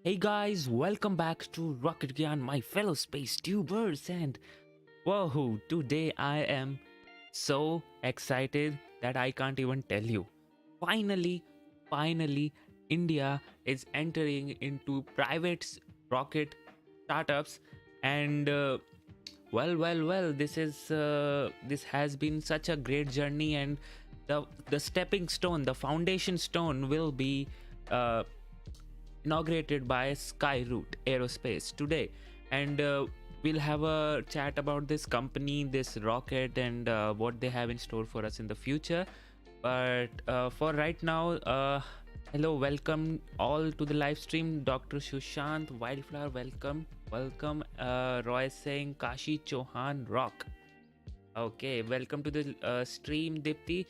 Hey guys, welcome back to Rocket Gyan, my fellow space tubers, and whoa, today I am so excited that I can't even tell you. Finally, finally, India is entering into private rocket startups, and this has been such a great journey, and the stepping stone, the foundation stone, will be. Uh, Inaugurated by Skyroot Aerospace today, and we'll have a chat about this company, this rocket, and what they have in store for us in the future. But for right now, hello, welcome all to the live stream. Dr. Sushant Wildflower, welcome. Roy Singh, Kashi Chauhan, Rock. Okay, welcome to the stream, Dipti,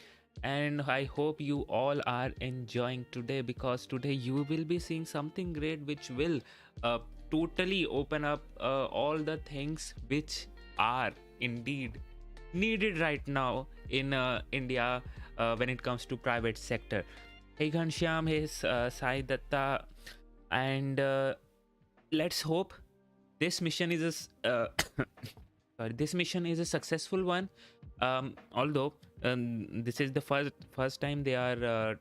and I hope you all are enjoying today, because today you will be seeing something great which will totally open up all the things which are indeed needed right now in India when it comes to private sector. Hey Ghanshyam, hey Sai Datta, and let's hope this mission is this mission is a successful one. Although this is the first time they are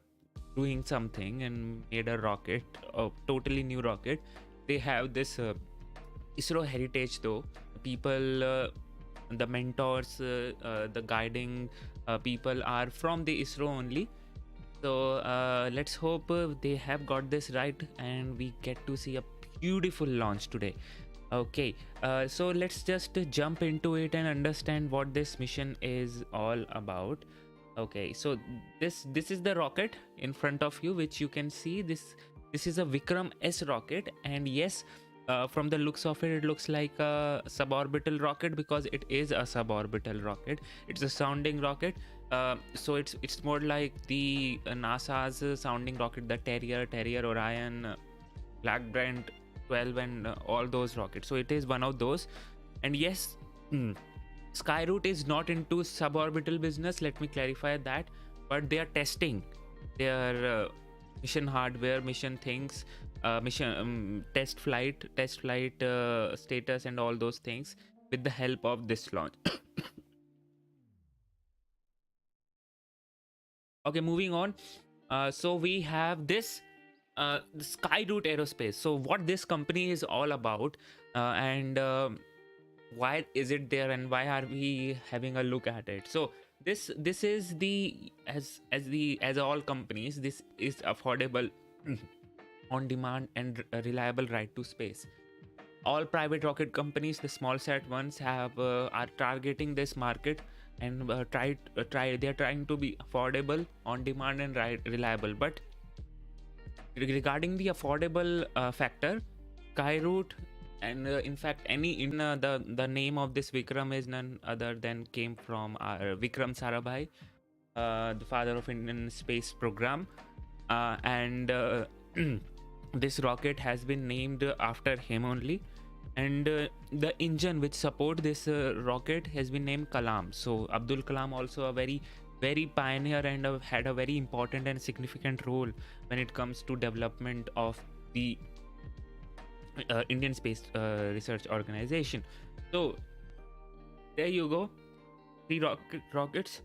doing something and made a rocket, a totally new rocket. They have this ISRO heritage, though. People, the mentors, the guiding people are from the ISRO only. So let's hope they have got this right and we get to see a beautiful launch today. Okay, so let's just jump into it and understand what this mission is all about. Okay, so this is the rocket in front of you, which you can see. This is a VIKRAM-S rocket, and yes, from the looks of it, it looks like a suborbital rocket, because it is a suborbital rocket. It's a sounding rocket. So it's more like the NASA's sounding rocket, the Terrier, Orion, Black Brent 12, and all those rockets. So it is one of those. And yes, Skyroot is not into suborbital business, let me clarify that, but they are testing their mission hardware, mission things, mission test flight status and all those things with the help of this launch. Okay, moving on. So we have this the Skyroot Aerospace. So what this company is all about, and why is it there, and why are we having a look at it? So this is the as all companies, this is affordable, on demand, and reliable ride to space. All private rocket companies, the small set ones, have are targeting this market, and they're trying to be affordable, on demand, and reliable. But regarding the affordable factor, Skyroot, and in fact the name of this Vikram is none other than came from Vikram Sarabhai, the father of Indian space program, and this rocket has been named after him only. And the engine which support this rocket has been named Kalam. So Abdul Kalam, also a very pioneer, and had a very important and significant role when it comes to development of the Indian Space Research Organization. So there you go, 3 rockets.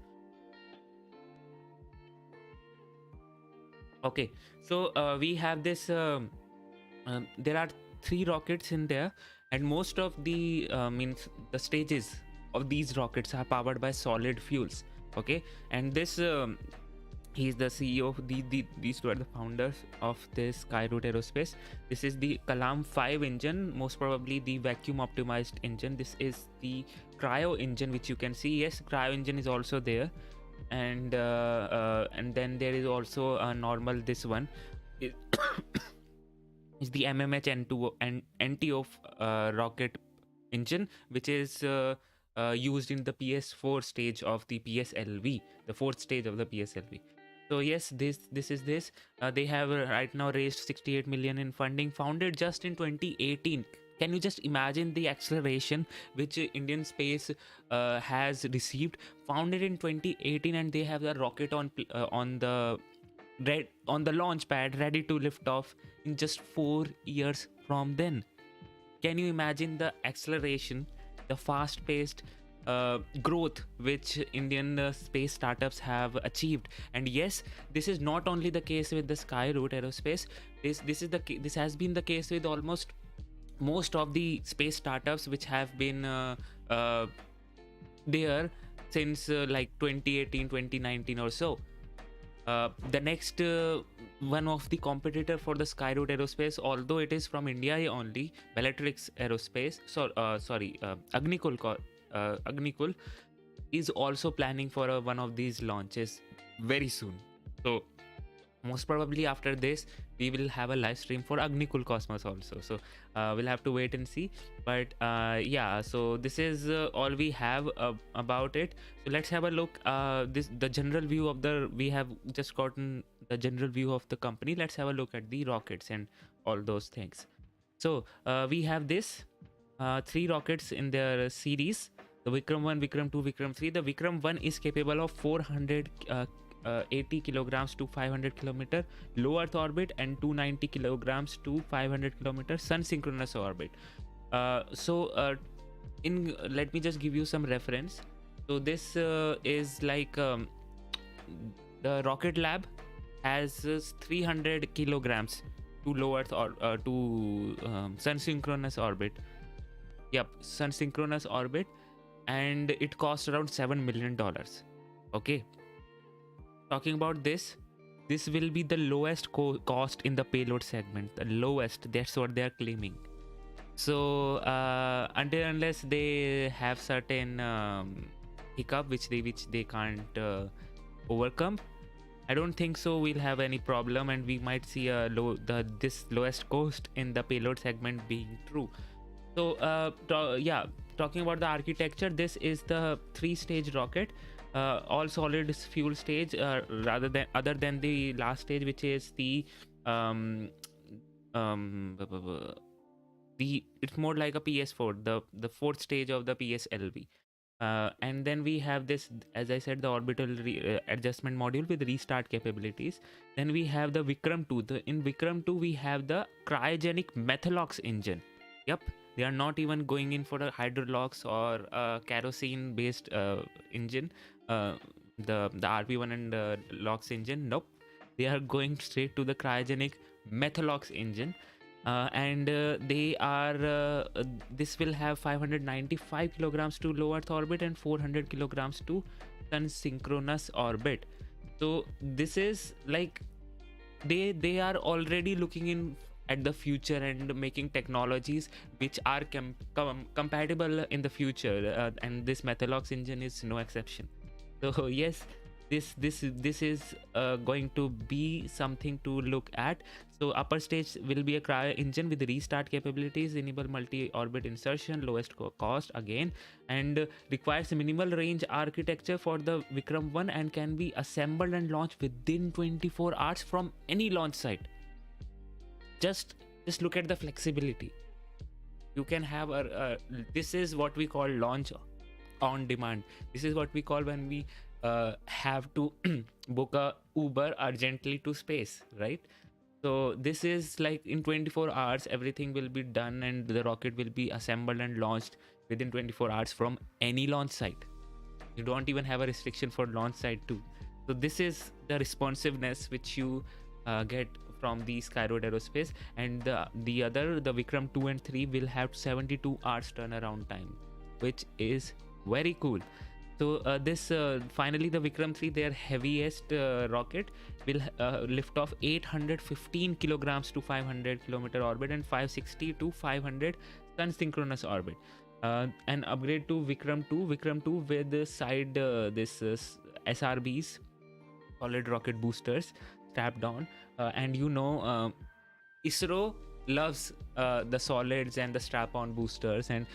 Okay, so we have this there are 3 rockets in there, and most of the means the stages of these rockets are powered by solid fuels. Okay, and this he's the CEO of these two are the founders of this Skyroot Aerospace. This is the Kalam 5 engine, most probably the vacuum optimized engine. This is the cryo engine, which you can see. Yes, cryo engine is also there, and then there is also a normal, this one is the MMH N2 and NTO rocket engine, which is used in the PS4 stage of the PSLV, the 4th stage of the PSLV. So yes, this is this. They have right now raised 68 million in funding, founded just in 2018. Can you just imagine the acceleration which Indian space has received? Founded in 2018, and they have the rocket on on the launch pad, ready to lift off in just 4 years from then. Can you imagine the acceleration, the fast-paced growth which Indian space startups have achieved? And yes, this is not only the case with the Skyroot Aerospace. This has been the case with almost most of the space startups which have been there since like 2018, 2019 or so. The next one of the competitor for the Skyroot Aerospace, although it is from India only, Bellatrix Aerospace, Agnikul is also planning for one of these launches very soon. So most probably after this we will have a live stream for Agnikul Cosmos also. So we'll have to wait and see. But yeah, so this is all we have about it. So let's have a look. The general view of we have just gotten the general view of the company. Let's have a look at the rockets and all those things. So we have this 3 rockets in their series: the Vikram 1, Vikram 2, Vikram 3. The Vikram 1 is capable of 480 kilograms to 500 kilometer low Earth orbit and 290 kilograms to 500 kilometer sun synchronous orbit. Let me just give you some reference. So this is like the Rocket Lab has 300 kilograms to low Earth or to sun synchronous orbit. Yep, sun synchronous orbit, and it costs around $7 million. Okay. Talking about this will be the lowest cost in the payload segment. The lowest, that's what they are claiming. So unless they have certain hiccup which they can't overcome, I don't think so we'll have any problem, and we might see this lowest cost in the payload segment being true. So talking about the architecture, this is the 3-stage rocket. All solid fuel stage, other than the last stage, which is it's more like a PS4, the 4th stage of the PSLV. And then we have this, as I said, the orbital adjustment module with restart capabilities. Then we have the Vikram 2. In Vikram 2 we have the cryogenic methalox engine. Yep, they are not even going in for a hydrolox or a kerosene based engine, the RP1 and LOX engine. Nope, they are going straight to the cryogenic methalox engine. And they are this will have 595 kilograms to low Earth orbit and 400 kilograms to sun synchronous orbit. So this is like they are already looking in at the future and making technologies which are compatible in the future, and this methalox engine is no exception. So yes, this is going to be something to look at. So upper stage will be a cryo engine with restart capabilities, enable multi-orbit insertion, lowest cost again, and requires minimal range architecture for the Vikram 1 and can be assembled and launched within 24 hours from any launch site. Just look at the flexibility. You can have this is what we call launch on demand. This is what we call when we have to book a Uber urgently to space, right? So this is like in 24 hours everything will be done and the rocket will be assembled and launched within 24 hours from any launch site. You don't even have a restriction for launch site too. So this is the responsiveness which you get from the Skyroot Aerospace, and the Vikram 2 and 3 will have 72 hours turnaround time, which is very cool. So finally the Vikram 3, their heaviest rocket, will lift off 815 kilograms to 500 kilometer orbit and 560 to 500 sun synchronous orbit. An upgrade to Vikram 2 with the side SRBs, solid rocket boosters, strapped on, and ISRO loves the solids and the strap-on boosters, and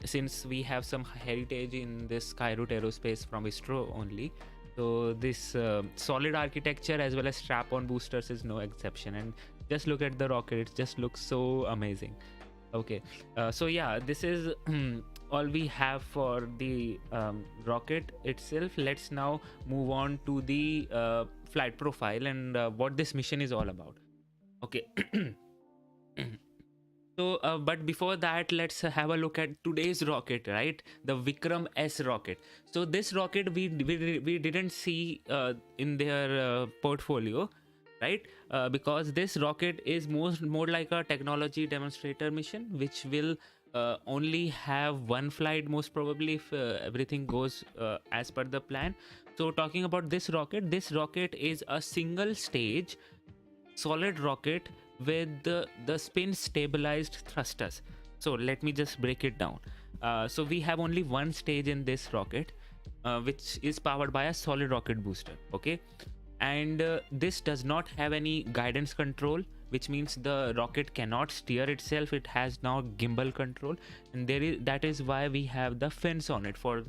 since we have some heritage in this Skyroot Aerospace from ISRO only, so this solid architecture as well as strap-on boosters is no exception. And just look at the rocket, it just looks so amazing. Okay, so yeah, this is all we have for the rocket itself. Let's now move on to the flight profile and what this mission is all about. Okay. So, but before that, let's have a look at today's rocket, right? The VIKRAM-S rocket. So this rocket we didn't see in their portfolio, right? Because this rocket is more like a technology demonstrator mission, which will only have one flight most probably if everything goes as per the plan. So talking about this rocket is a single stage solid rocket with the spin stabilized thrusters. So let me just break it down. So we have only one stage in this rocket, which is powered by a solid rocket booster. Okay, and this does not have any guidance control, which means the rocket cannot steer itself. It has now gimbal control, and that is why we have the fins on it for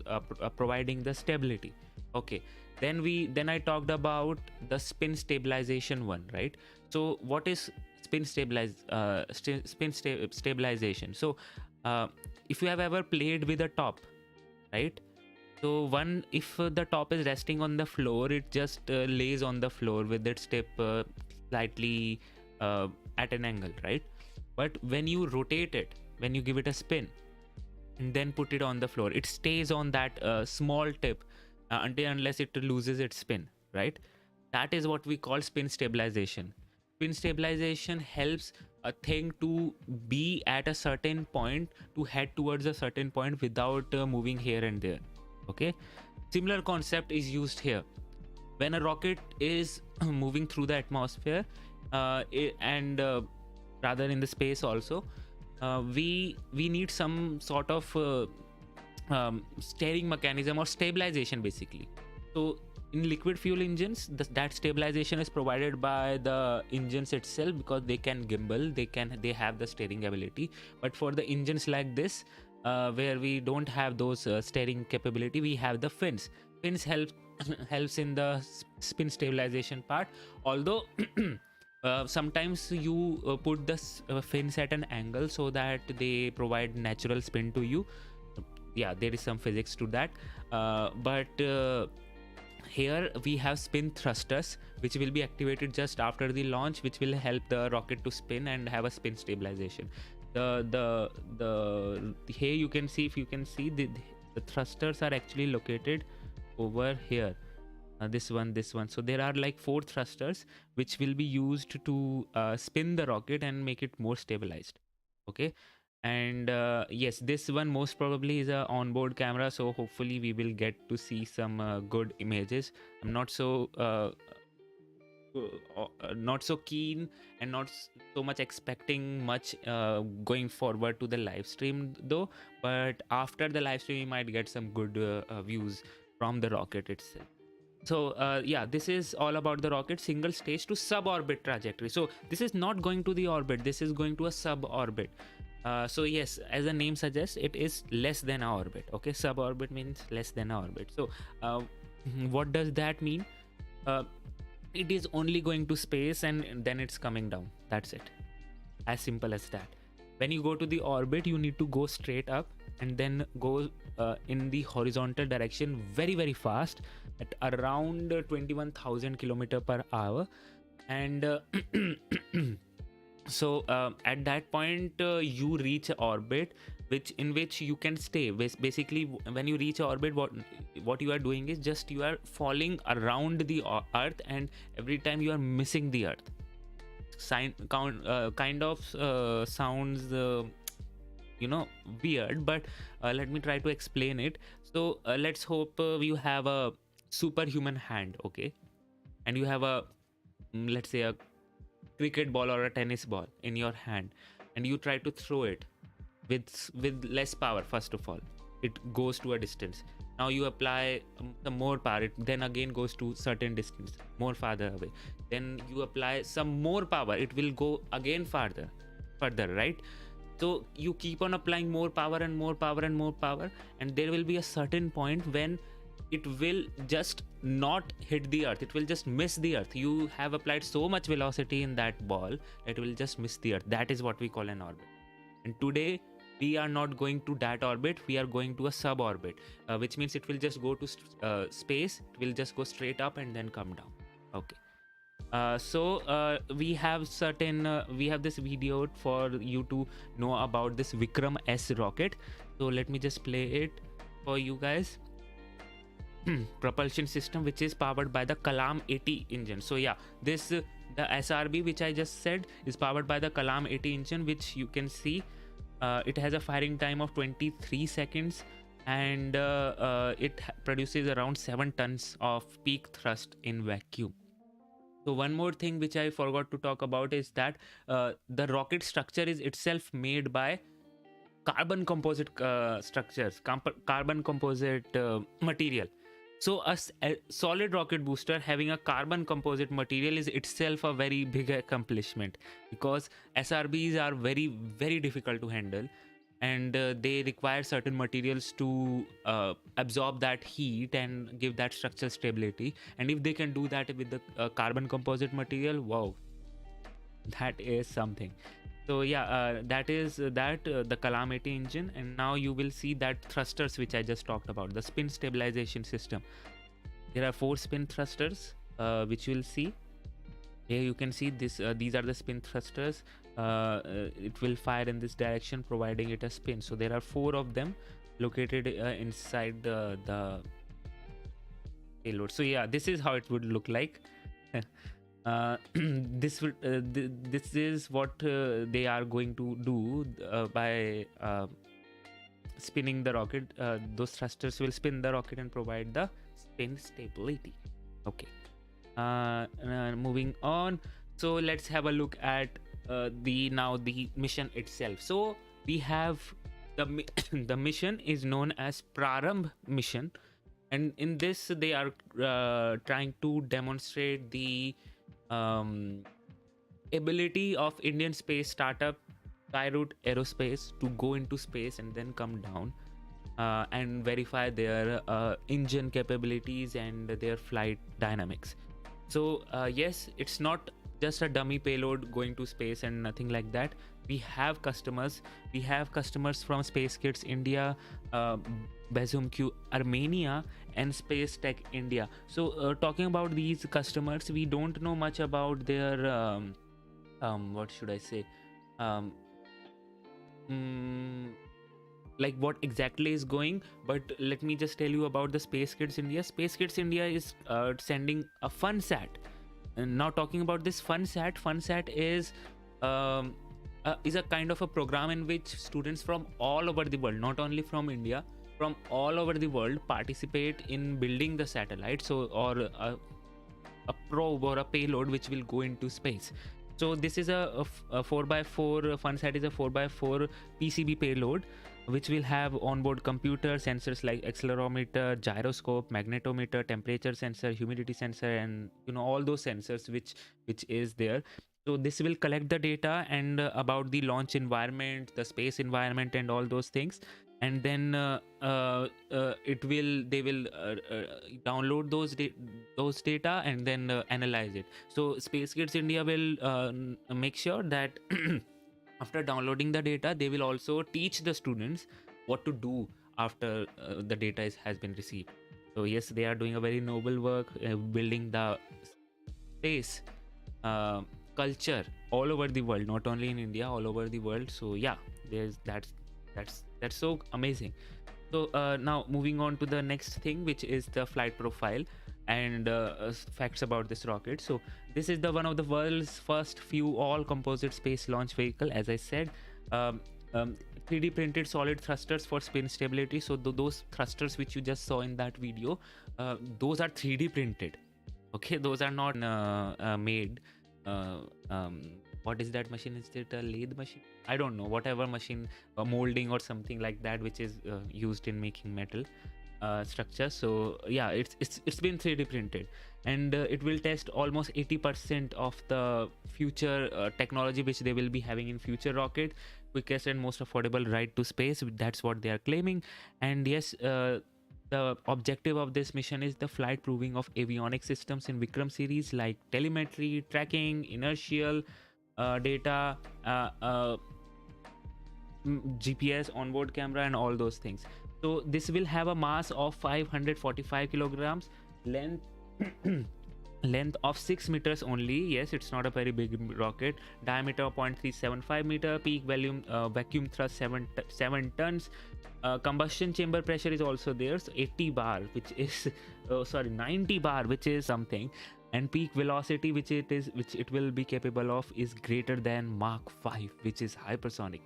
providing the stability. Okay, then I talked about the spin stabilization one, right? So what is stabilization? So if you have ever played with a top, right? So if the top is resting on the floor, it just lays on the floor with its tip slightly at an angle, right? But when you rotate it, when you give it a spin and then put it on the floor, it stays on that small tip unless it loses its spin, right? That is what we call spin stabilization. Spin stabilization helps a thing to be at a certain point to head towards a certain point without moving here and there. Okay, similar concept is used here. When a rocket is moving through the atmosphere and rather in the space also, we need some sort of steering mechanism or stabilization basically. So in liquid fuel engines, that stabilization is provided by the engines itself, because they can gimbal, they have the steering ability. But for the engines like this, where we don't have those steering capability, we have the fins. Fins helps in the spin stabilization part. Although sometimes you put the fins at an angle so that they provide natural spin to you. Yeah, there is some physics to that, but here we have spin thrusters, which will be activated just after the launch, which will help the rocket to spin and have a spin stabilization. Here you can see, if you can see, the thrusters are actually located over here. This one. So there are like 4 thrusters which will be used to spin the rocket and make it more stabilized. Okay. And yes, this one most probably is a onboard camera, so hopefully we will get to see some good images. I'm not so keen and not so much expecting much going forward to the live stream though, but after the live stream we might get some good views from the rocket itself. So yeah, this is all about the rocket single stage to suborbit trajectory. So this is not going to the orbit, this is going to a suborbit. So yes, as the name suggests, it is less than our orbit. Okay, suborbit means less than our orbit. So what does that mean? It is only going to space and then it's coming down. That's it. As simple as that. When you go to the orbit, you need to go straight up and then go in the horizontal direction very, very fast at around 21,000 km/h. And so at that point you reach orbit in which you can stay. Basically, when you reach orbit, what you are doing is just you are falling around the earth, and every time you are missing the earth. Kind of sounds weird, but let me try to explain it. So let's hope you have a superhuman hand, okay, and you have a let's say a cricket ball or a tennis ball in your hand, and you try to throw it with less power. First of all, it goes to a distance. Now you apply some more power, it then again goes to certain distance, more farther away. Then you apply some more power, it will go again further, right? So you keep on applying more power and more power and more power, and there will be a certain point when it will just not hit the earth, it will just miss the earth. You have applied so much velocity in that ball, it will just miss the earth. That is what we call an orbit. And today we are not going to that orbit, we are going to a suborbit, which means it will just go to space, it will just go straight up and then come down. Okay. We have we have this video for you to know about this VIKRAM-S rocket. So let me just play it for you guys. Propulsion system which is powered by the Kalam 80 engine. So yeah, this the SRB which I just said is powered by the Kalam 80 engine, which you can see it has a firing time of 23 seconds, and it produces around 7 tons of peak thrust in vacuum. So one more thing which I forgot to talk about is that the rocket structure is itself made by carbon composite structures, carbon composite material. So a solid rocket booster having a carbon composite material is itself a very big accomplishment, because SRBs are very, very difficult to handle, and they require certain materials to absorb that heat and give that structural stability. And if they can do that with the carbon composite material, wow, that is something. So yeah, that is the Kalam 80 engine. And now you will see that thrusters which I just talked about, the spin stabilization system. There are 4 spin thrusters which you will see. Here you can see this. These are the spin thrusters. It will fire in this direction, providing it a spin. So there are 4 of them located inside the payload. So yeah, this is how it would look like. This is what they are going to do by spinning the rocket. Those thrusters will spin the rocket and provide the spin stability. Okay. Moving on. So let's have a look at the mission itself. So we have the mission is known as PRARAMBH Mission, and in this they are trying to demonstrate the ability of Indian space startup Skyroot Aerospace to go into space and then come down and verify their engine capabilities and their flight dynamics. So yes, it's not just a dummy payload going to space and nothing like that. We have customers from SpaceKits India, Bezumq Armenia, and spacetech India. So talking about these customers, we don't know much about their what should I say, like what exactly is going, but let me just tell you about the SpaceKits India. SpaceKits India is sending a FunSat. And now talking about this FunSat is a kind of a program in which students from all over the world, not only from India, from all over the world participate in building the satellite, so or a probe or a payload which will go into space. So this is a 4x4 FunSat is a 4x4 PCB payload which will have onboard computer sensors like accelerometer, gyroscope, magnetometer, temperature sensor, humidity sensor, and all those sensors which is there. So this will collect the data and about the launch environment, the space environment, and all those things. And then they will download those data and then analyze it. So SpaceKits India will make sure that after downloading the data, they will also teach the students what to do after the data has been received. So yes, they are doing a very noble work building the space culture all over the world, not only in India, all over the world. So yeah, that's so amazing. So now moving on to the next thing, which is the flight profile and facts about this rocket. So this is the one of the world's first few all composite space launch vehicle, as I said. 3D printed solid thrusters for spin stability. So those thrusters which you just saw in that video, those are 3D printed. Okay, those are not made. What is that machine? Is it a lathe machine? I don't know, whatever machine, molding or something like that, which is used in making metal structure. So yeah, it's been 3D printed, and it will test almost 80% of the future technology which they will be having in future rocket. Quickest and most affordable ride to space, that's what they are claiming. And yes, the objective of this mission is the flight proving of avionics systems in Vikram series like telemetry, tracking, inertial data, GPS, onboard camera, and all those things. So this will have a mass of 545 kilograms, length length of 6 meters only. Yes, it's not a very big rocket. Diameter of 0.375 meter. Peak volume vacuum thrust 7 tons. Combustion chamber pressure is also there, so 80 bar, which is 90 bar, which is something. And peak velocity, which it will be capable of, is greater than Mach 5, which is hypersonic.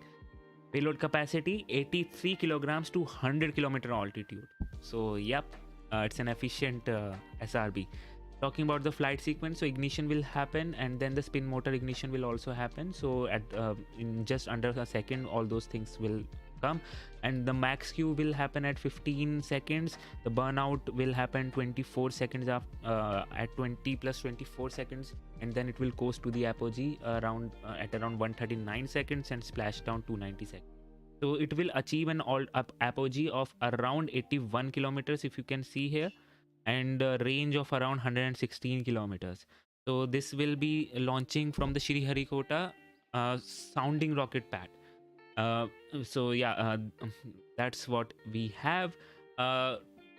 Payload capacity 83 kilograms to 100 kilometer altitude. So yep, it's an efficient SRB. Talking about the flight sequence, so ignition will happen, and then the spin motor ignition will also happen. So at in just under a second, all those things will come, and the max Q will happen at 15 seconds. The burnout will happen 24 seconds at 20 plus 24 seconds, and then it will coast to the apogee at around 139 seconds and splash down 290 seconds. So it will achieve an apogee of around 81 kilometers, if you can see here, and a range of around 116 kilometers. So this will be launching from the Sriharikota sounding rocket pad. So yeah, that's what we have.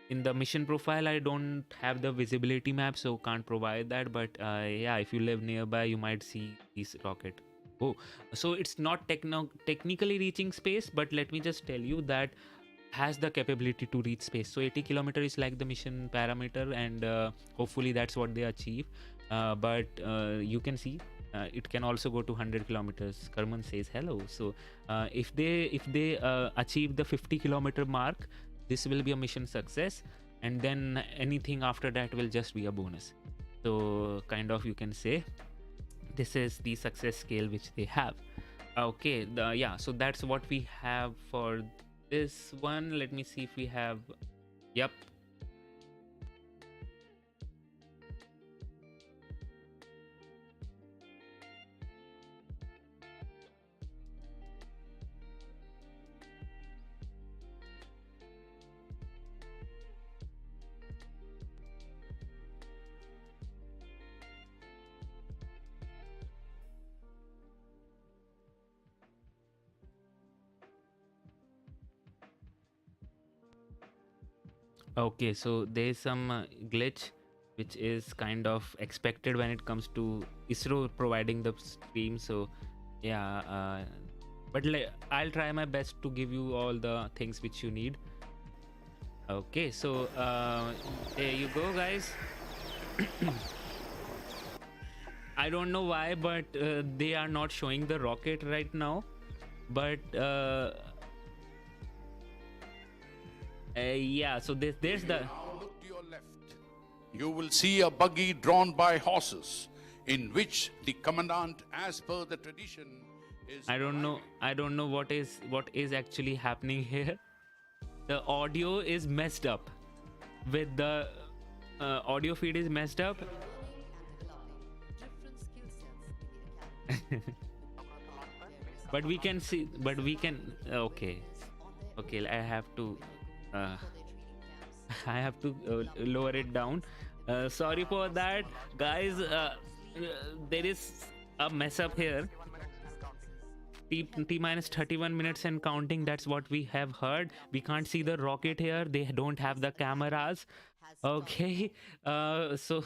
In the mission profile, I don't have the visibility map, so can't provide that, but yeah, if you live nearby, you might see this rocket. Oh, so it's not technically reaching space, but let me just tell you that has the capability to reach space. So 80 kilometers is like the mission parameter, and hopefully that's what they achieve. But you can see it can also go to 100 kilometers. Karman says hello. So if they achieve the 50 kilometer mark, this will be a mission success, and then anything after that will just be a bonus. So kind of, you can say this is the success scale which they have. Okay, yeah, so that's what we have for this one. Let me see if we have. Yep. Okay, so there's some glitch which is kind of expected when it comes to ISRO providing the stream. So yeah, but I'll try my best to give you all the things which you need. Okay, so there you go, guys. I don't know why, but they are not showing the rocket right now, but yeah, so there's the. Now look to your left. You will see a buggy drawn by horses, in which the commandant, as per the tradition, is. I don't know what is actually happening here. The audio is messed up. With the audio feed is messed up. But we can see. But we can. Okay. I have to. I have to lower it down. Sorry for that, guys. There is a mess up here. T minus 31 minutes and counting. That's what we have heard. We can't see the rocket here. They don't have the cameras. Okay, so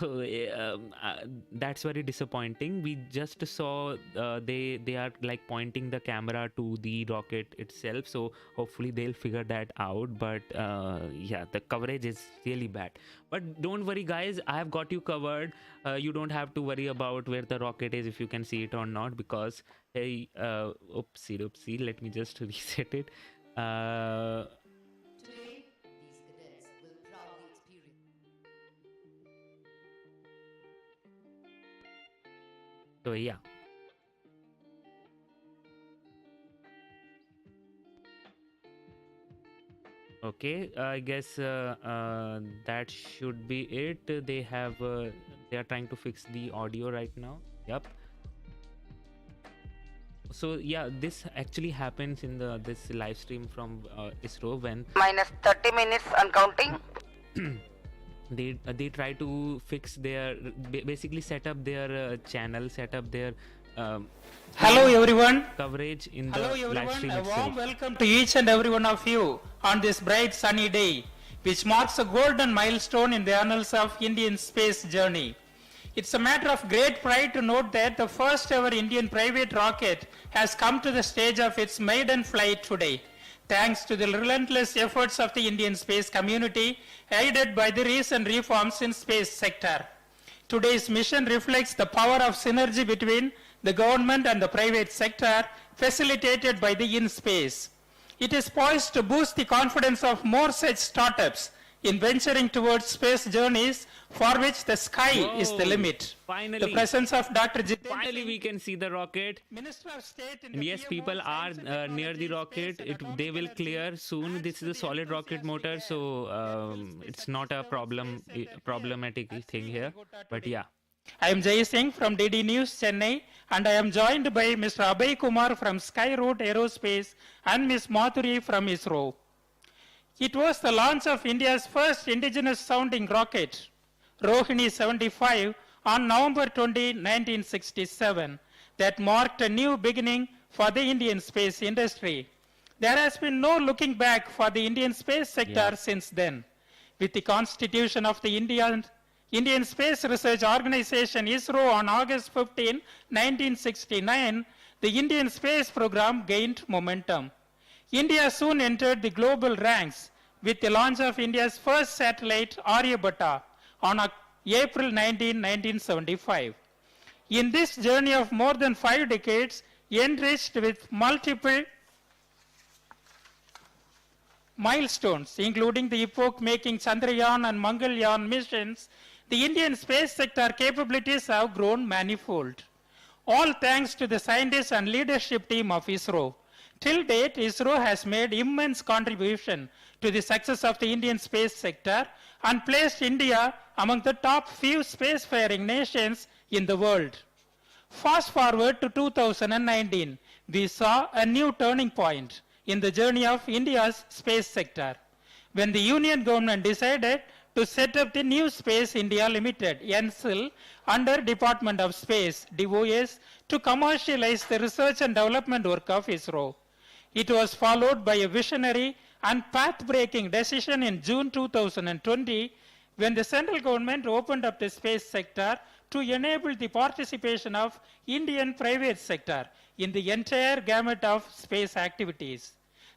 that's very disappointing. We just saw they are like pointing the camera to the rocket itself, so hopefully they'll figure that out. But yeah, the coverage is really bad. But don't worry, guys, I have got you covered. You don't have to worry about where the rocket is, if you can see it or not, because hey, oopsie, let me just reset it. So yeah. Okay, I guess that should be it. They are trying to fix the audio right now. Yep. So yeah, this actually happens in this live stream from ISRO when minus 30 minutes and counting. they try to fix their basically set up their channel, set up their Hello everyone. coverage in the Hello live everyone. stream A itself. warm welcome to each and every one of you on this bright sunny day, which marks a golden milestone in the annals of Indian space journey. It's a matter of great pride to note that the first ever Indian private rocket has come to the stage of its maiden flight today, thanks to the relentless efforts of the Indian space community, aided by the recent reforms in space sector. Today's mission reflects the power of synergy between the government and the private sector, facilitated by the InSpace. It is poised to boost the confidence of more such startups in venturing towards space journeys for which the sky is the Whoa, limit. finally. The presence of Dr. Jitendra Finally, Singh, we can see the rocket. Minister of State in And the yes, PMO, people are Science and near the Technology, rocket. Space and They will Atomic clear Energy, soon. adds This to is a the solid rocket enthusiastic motor, air so that fills space it's not a activity of problem space center today problematic at thing here. Sriharikota But today. yeah. I am Jay Singh from DD News Chennai, and I am joined by Mr. Abhay Kumar from Skyroot Aerospace and Ms. Mathuri from ISRO. It was the launch of India's first indigenous sounding rocket, Rohini 75, on November 20, 1967, that marked a new beginning for the Indian space industry. There has been no looking back for the Indian space sector since then. With the constitution of the Indian Space Research Organization ISRO on August 15, 1969, the Indian space program gained momentum. India soon entered the global ranks with the launch of India's first satellite, Aryabhatta, on April 19, 1975. In this journey of more than 5 decades, enriched with multiple milestones, including the epoch-making Chandrayaan and Mangalyaan missions, the Indian space sector capabilities have grown manifold. All thanks to the scientists and leadership team of ISRO. Till date, ISRO has made immense contribution to the success of the Indian space sector and placed India among the top few spacefaring nations in the world. Fast forward to 2019, we saw a new turning point in the journey of India's space sector, when the Union government decided to set up the New Space India Limited, NSIL, under Department of Space, DOS, to commercialize the research and development work of ISRO. It was followed by a visionary and path-breaking decision in June 2020, when the central government opened up the space sector to enable the participation of Indian private sector in the entire gamut of space activities.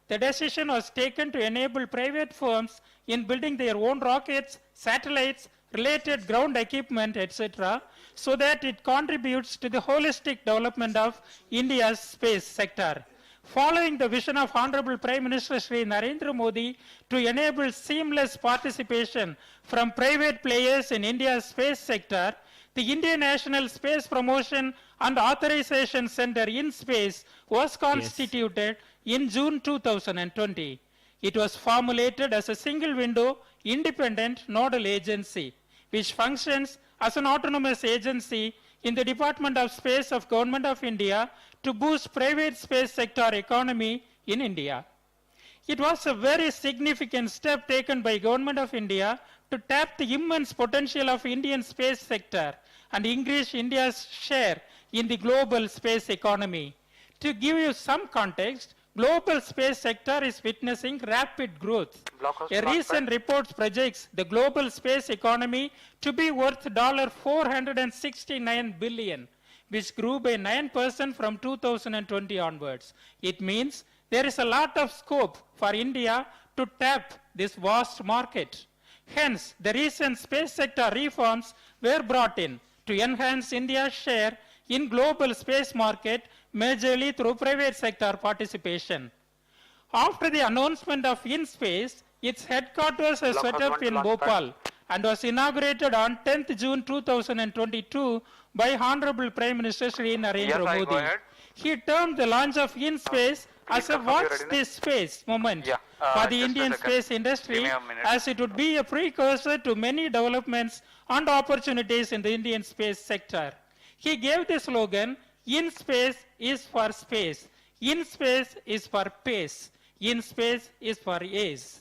The decision was taken to enable private firms in building their own rockets, satellites, related ground equipment, etc., so that it contributes to the holistic development of India's space sector. Following the vision of Honorable Prime Minister Shri Narendra Modi to enable seamless participation from private players in India's space sector, the Indian National Space Promotion and Authorization Center InSpace was constituted in June 2020. It was formulated as a single window, independent nodal agency, which functions as an autonomous agency in the Department of Space of Government of India to boost private space sector economy in India. It was a very significant step taken by Government of India to tap the immense potential of Indian space sector and increase India's share in the global space economy. To give you some context, global space sector is witnessing rapid growth. A recent report projects the global space economy to be worth $469 billion, which grew by 9% from 2020 onwards. It means there is a lot of scope for India to tap this vast market. Hence, the recent space sector reforms were brought in to enhance India's share in global space market, majorly through private sector participation. After the announcement of InSpace, its headquarters are set up in Bhopal and was inaugurated on 10th June 2022 by Honorable Prime Minister Shri Narendra Modi. He termed the launch of InSpace as a watch this space moment for the Indian space industry, as it would be a precursor to many developments and opportunities in the Indian space sector. He gave the slogan, "In space is for space, in space is for pace, in space is for ace,"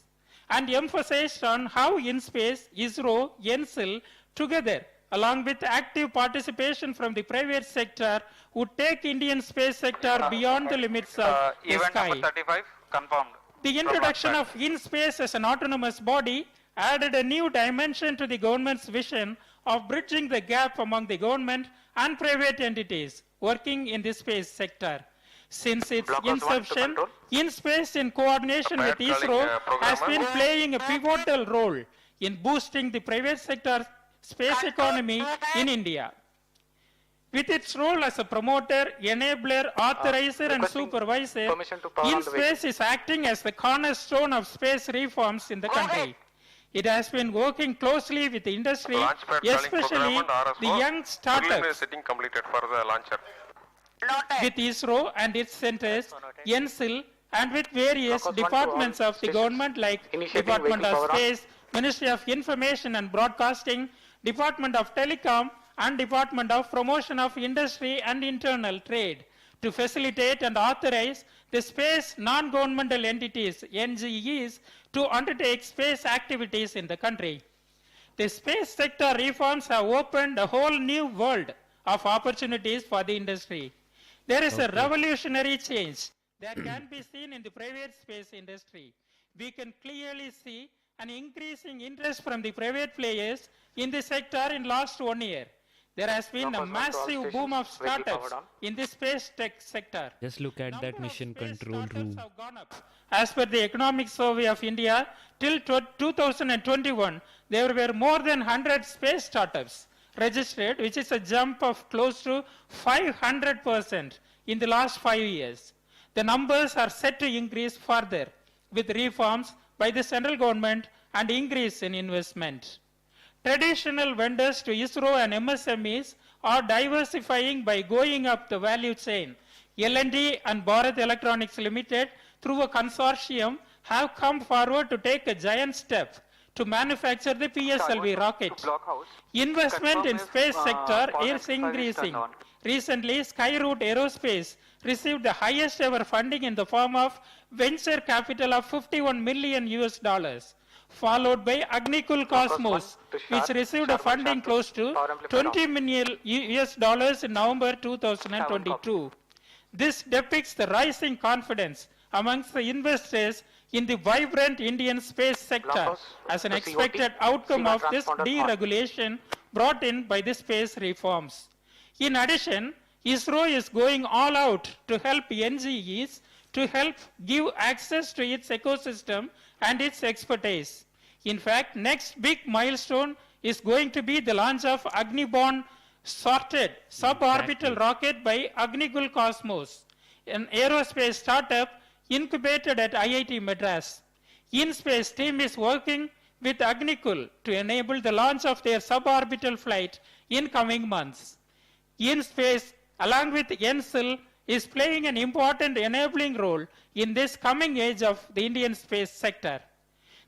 and emphasized on how InSpace, ISRO, NSIL together along with active participation from the private sector, would take Indian space sector beyond the limits of the Event sky. number 35 confirmed. The introduction of InSpace as an autonomous body added a new dimension to the government's vision of bridging the gap among the government and private entities working in the space sector. Since its Block house one to inception, control. InSpace, in coordination with Controlling, ISRO, has programmer. been playing a pivotal role in boosting the private sector space economy in India. With its role as a promoter, enabler, authorizer, and requesting supervisor, permission to power on the InSpace is acting as the cornerstone of space reforms in the country. It has been working closely with the industry, Launchpad calling especially program and the RS4. young Preliminary startups, setting completed for the launcher. with ISRO and its centers, NSIL, and with various Block house one to departments all of the stations. government like Initiating Department vehicle of power on. Space, Ministry of Information and Broadcasting, Department of Telecom, and Department of Promotion of Industry and Internal Trade to facilitate and authorize the space non-governmental entities, NGEs, to undertake space activities in the country. The space sector reforms have opened a whole new world of opportunities for the industry. There is a revolutionary change that can be seen in the private space industry. We can clearly see an increasing interest from the private players in the sector in last 1 year. There has been a massive boom of startups in the space tech sector. Just look at Number that of mission space control startups room. have gone up. As per the Economic Survey of India, till 2021, there were more than 100 space startups registered, which is a jump of close to 500% in the last 5 years. The numbers are set to increase further with reforms by the central government and increase in investment. Traditional vendors to ISRO and MSMEs are diversifying by going up the value chain. L&T and Bharat Electronics Limited, through a consortium, have come forward to take a giant step to manufacture the PSLV rocket. Block house. Investment in Confirm space if, sector power is amplifier is increasing. turned on. Recently, Skyroot Aerospace received the highest ever funding in the form of venture capital of 51 million US dollars, followed by Agnikul Cosmos, to which Sharp, received a Sharp funding Sharp close to power amplifier 20 million US dollars in November 2022. This depicts the rising confidence amongst the investors in the vibrant Indian space sector Blockhouse, as an the expected COT, outcome of this transponder on. deregulation brought in by the space reforms. In addition, ISRO is going all out to help NGEs to help give access to its ecosystem and its expertise. In fact, next big milestone is going to be the launch of Agni-borne sorted suborbital rocket by Agnikul Cosmos, an aerospace startup incubated at IIT Madras. InSpace team is working with Agnikul to enable the launch of their suborbital flight in coming months. InSpace, along with NSIL, is playing an important enabling role in this coming age of the Indian space sector.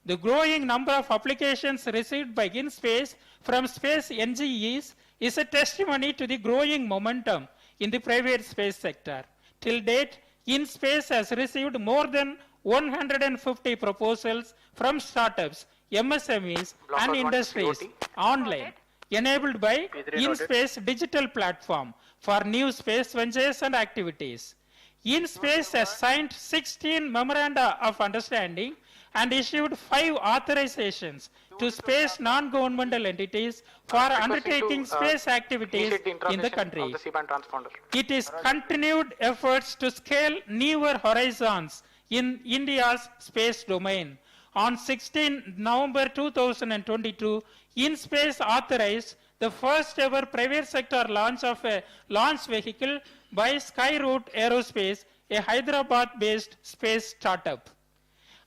The growing number of applications received by InSpace from space NGEs is a testimony to the growing momentum in the private space sector. Till date, InSpace has received more than 150 proposals from startups, MSMEs, Block and out one industries COT. online, enabled by InSpace digital platform for new space ventures and activities. InSpace has signed 16 memoranda of understanding and issued 5 authorizations to space non-governmental entities for undertaking space activities in the country. It is continued efforts to scale newer horizons in India's space domain. On 16 November 2022, InSpace authorized the first ever private sector launch of a launch vehicle by Skyroot Aerospace, a Hyderabad-based space startup.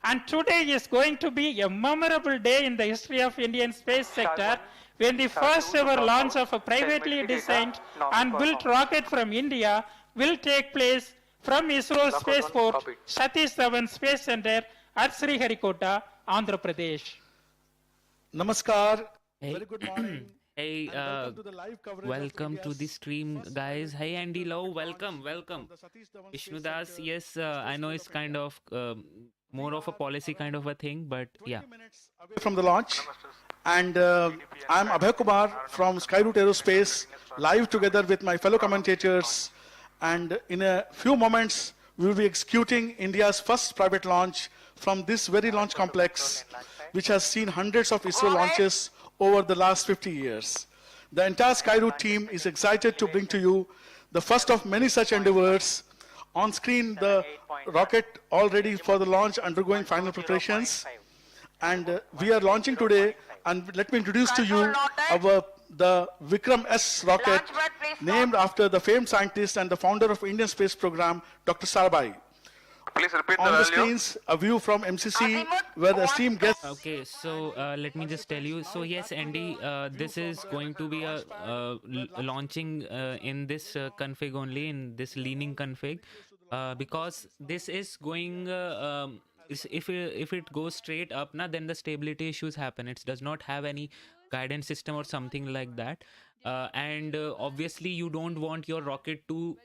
And today is going to be a memorable day in the history of Indian space sector when the first ever launch of a privately designed and built rocket from India will take place from ISRO spaceport Satish Dhawan Space Center at Sriharikota, Andhra Pradesh. Namaskar. Hey. Very good morning. Hey, and welcome to the live coverage welcome of to the India's stream, first guys. Hey, Andy Low, launch welcome. from the Satish Dhawan Space Vishnudas, Center, yes, the I know spaceport it's of kind India. of more of a policy kind of a thing, but 20 yeah. minutes away from the launch. And I'm Abhay Kumar from Skyroot Aerospace, live together with my fellow commentators. And in a few moments, we will be executing India's first private launch from this very launch complex, which has seen hundreds of ISRO launches over the last 50 years. The entire Skyroot team is excited to bring to you the first of many such endeavors. On screen, the rocket all ready for the launch, undergoing final preparations. And we are launching today, and let me introduce to you the VIKRAM-S rocket, named after the famed scientist and the founder of Indian space program, Dr. Sarabhai. Please repeat the On the value. screens, a view from MCC, where the esteemed guests. Okay, so let me just tell you. So yes, Andy, this is going to be a launching in this config only, in this leaning config, because this is going. If it goes straight up, then the stability issues happen. It does not have any guidance system or something like that, and obviously you don't want your rocket to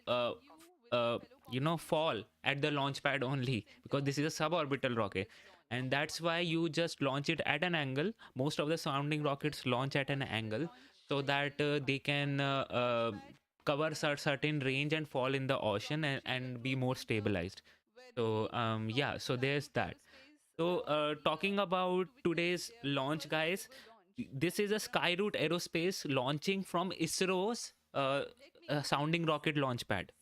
fall at the launch pad only, because this is a suborbital rocket, and that's why you just launch it at an angle. Most of the sounding rockets launch at an angle so that they can cover certain range and fall in the ocean and be more stabilized. So yeah, so there's that. So talking about today's launch, guys, this is a Skyroot Aerospace launching from ISRO's sounding rocket launch pad.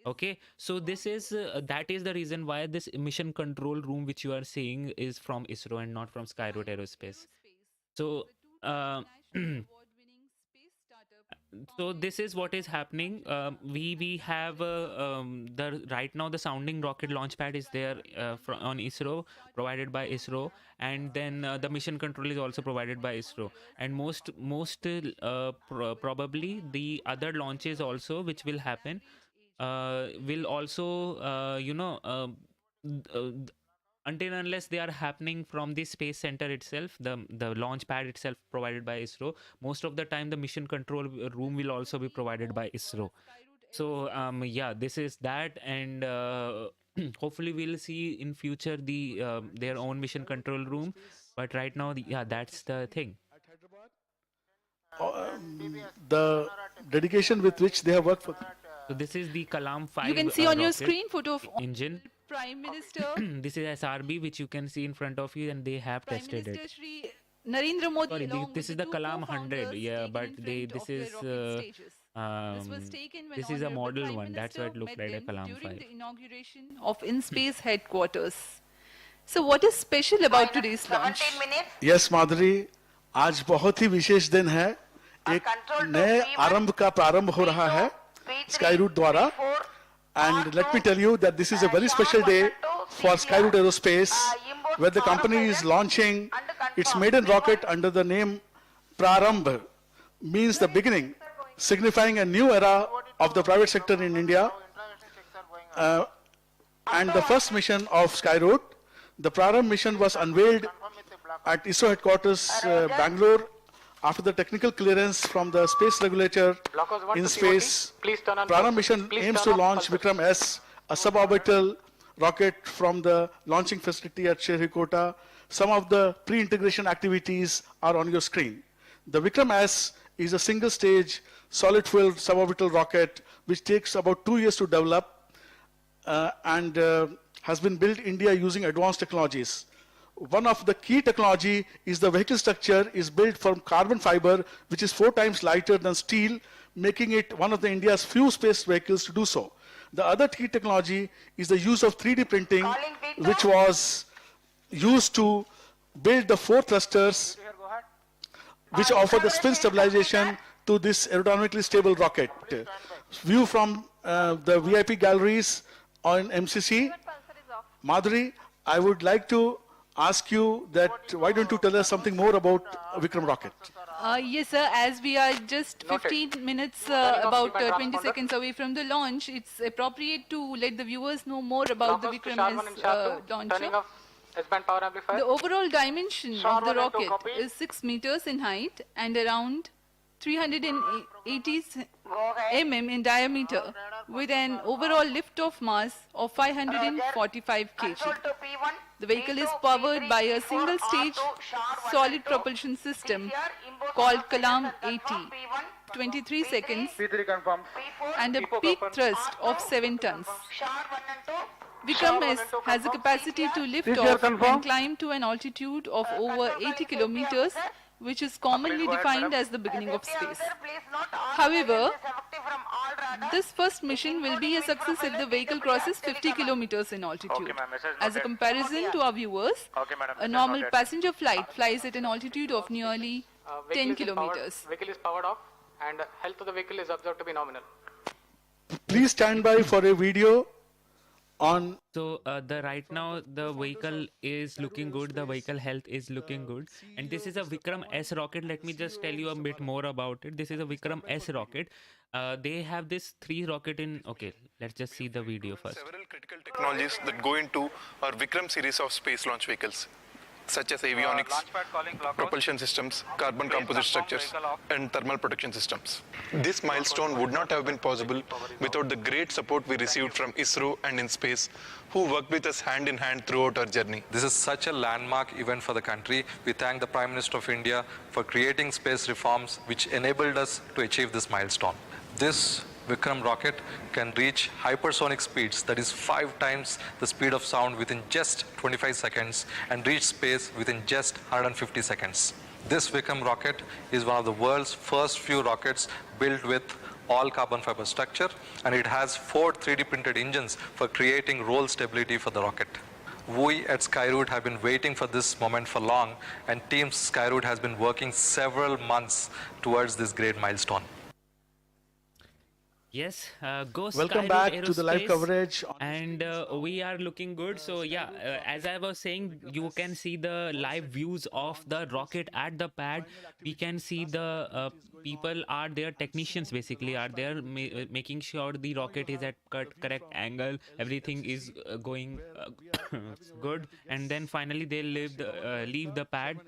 Okay, so this is that is the reason why this mission control room which you are seeing is from ISRO and not from Skyroot Aerospace. So so this is what is happening. We have the right now the sounding rocket launch pad is there on ISRO, provided by ISRO, and then the mission control is also provided by ISRO, and probably the other launches also which will happen will also until unless they are happening from the space center itself, the launch pad itself provided by ISRO. Most of the time the mission control room will also be provided by ISRO. So yeah, this is that, and hopefully we'll see in future their own mission control room, but right now yeah, that's the thing. The dedication with which they have worked for. So this is the Kalam 5. You can see on your rocket screen photo of engine. Prime Minister. This is SRB, which you can see in front of you, and they have Prime tested Minister it. Shri Narendra Modi. Sorry, along this with is the two Kalam 100. co-founders Yeah, taken but in this front of is their rocket stages. This was taken when this is a Honorable model Prime one. That's why it Minister looks met like a them Kalam during 5. the inauguration of InSpace headquarters. So what is special about today's launch? 17 minutes. Yes, माधुरी, आज बहुत ही विशेष दिन है. एक नए आरंभ का प्रारंभ हो रहा है Skyroot द्वारा. And let me tell you that this is a very special day for Skyroot Aerospace, where the company is launching its maiden rocket under the name PRARAMBH, means the beginning, signifying a new era of the private sector in India. And the first mission of Skyroot, the PRARAMBH mission, was unveiled at ISRO headquarters, Bangalore, after the technical clearance from the space regulator in space. PRARAMBH mission aims to launch VIKRAM-S, a suborbital rocket, from the launching facility at Sriharikota. Some of the pre-integration activities are on your screen. The VIKRAM-S is a single-stage, solid-fuel suborbital rocket which takes about 2 years to develop and has been built in India using advanced technologies. One of the key technology is the vehicle structure is built from carbon fiber, which is 4 times lighter than steel, making it one of the India's few space vehicles to do so. The other key technology is the use of 3D printing, which was used to build the 4 thrusters, which offer the spin stabilization to this aerodynamically stable rocket. View from the VIP galleries on MCC. Madhuri, I would like to ask you that why don't you tell us something more about Vikram rocket? Yes, sir. As we are just 15 minutes, about 20 seconds away from the launch, it's appropriate to let the viewers know more about the VIKRAM-S launcher. The overall dimension of the rocket is 6 meters in height and around 380 mm in diameter with an overall liftoff mass of 545 kg. The vehicle is powered by a single-stage solid propulsion system called Kalam-80, 23 seconds, and a peak thrust of 7 tons. VIKRAM-S has a capacity to lift off and climb to an altitude of over 80 kilometers, which is commonly defined as the beginning of space. However, this first mission will be a success if the vehicle crosses 50 kilometers in altitude. As a comparison to our viewers, a normal passenger flight flies at an altitude of nearly 10 kilometers. Vehicle is powered off and health of the vehicle is observed to be nominal. Please stand by for a video on. So right now the vehicle is looking good, the vehicle health is looking good, and this is a VIKRAM-S rocket. Let me just tell you a bit more about it. This is a VIKRAM-S rocket. They have this 3 rocket in. Okay, let's just see the video first. Several critical technologies that go into our Vikram series of space launch vehicles, such as avionics, propulsion systems, carbon composite structures, and thermal protection systems. This milestone would not have been possible without the great support we received from ISRO and InSpace, who worked with us hand in hand throughout our journey. This is such a landmark event for the country. We thank the Prime Minister of India for creating space reforms which enabled us to achieve this milestone. This Vikram rocket can reach hypersonic speeds, that is 5 times the speed of sound within just 25 seconds and reach space within just 150 seconds. This Vikram rocket is one of the world's first few rockets built with all carbon fiber structure, and it has 4 3D printed engines for creating roll stability for the rocket. We at Skyroot have been waiting for this moment for long, and Team Skyroot has been working several months towards this great milestone. Yes, go Welcome Skyroot back Aerospace, to the live coverage. and we are looking good. So yeah, as I was saying, you can see the live views of the rocket at the pad. We can see the people are there, technicians basically are there, making sure the rocket is at correct angle, everything is going good, and then finally they leave the pad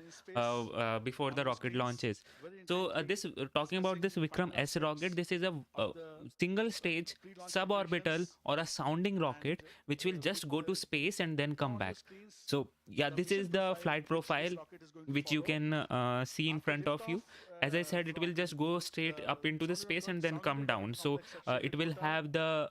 before the rocket launches. So talking about this VIKRAM-S rocket, this is a single stage suborbital or a sounding rocket which will just go to space and then come back. So yeah, this is the flight profile which you can see in front of you. As I said, it will just go straight up into the space and then come down. So it will have the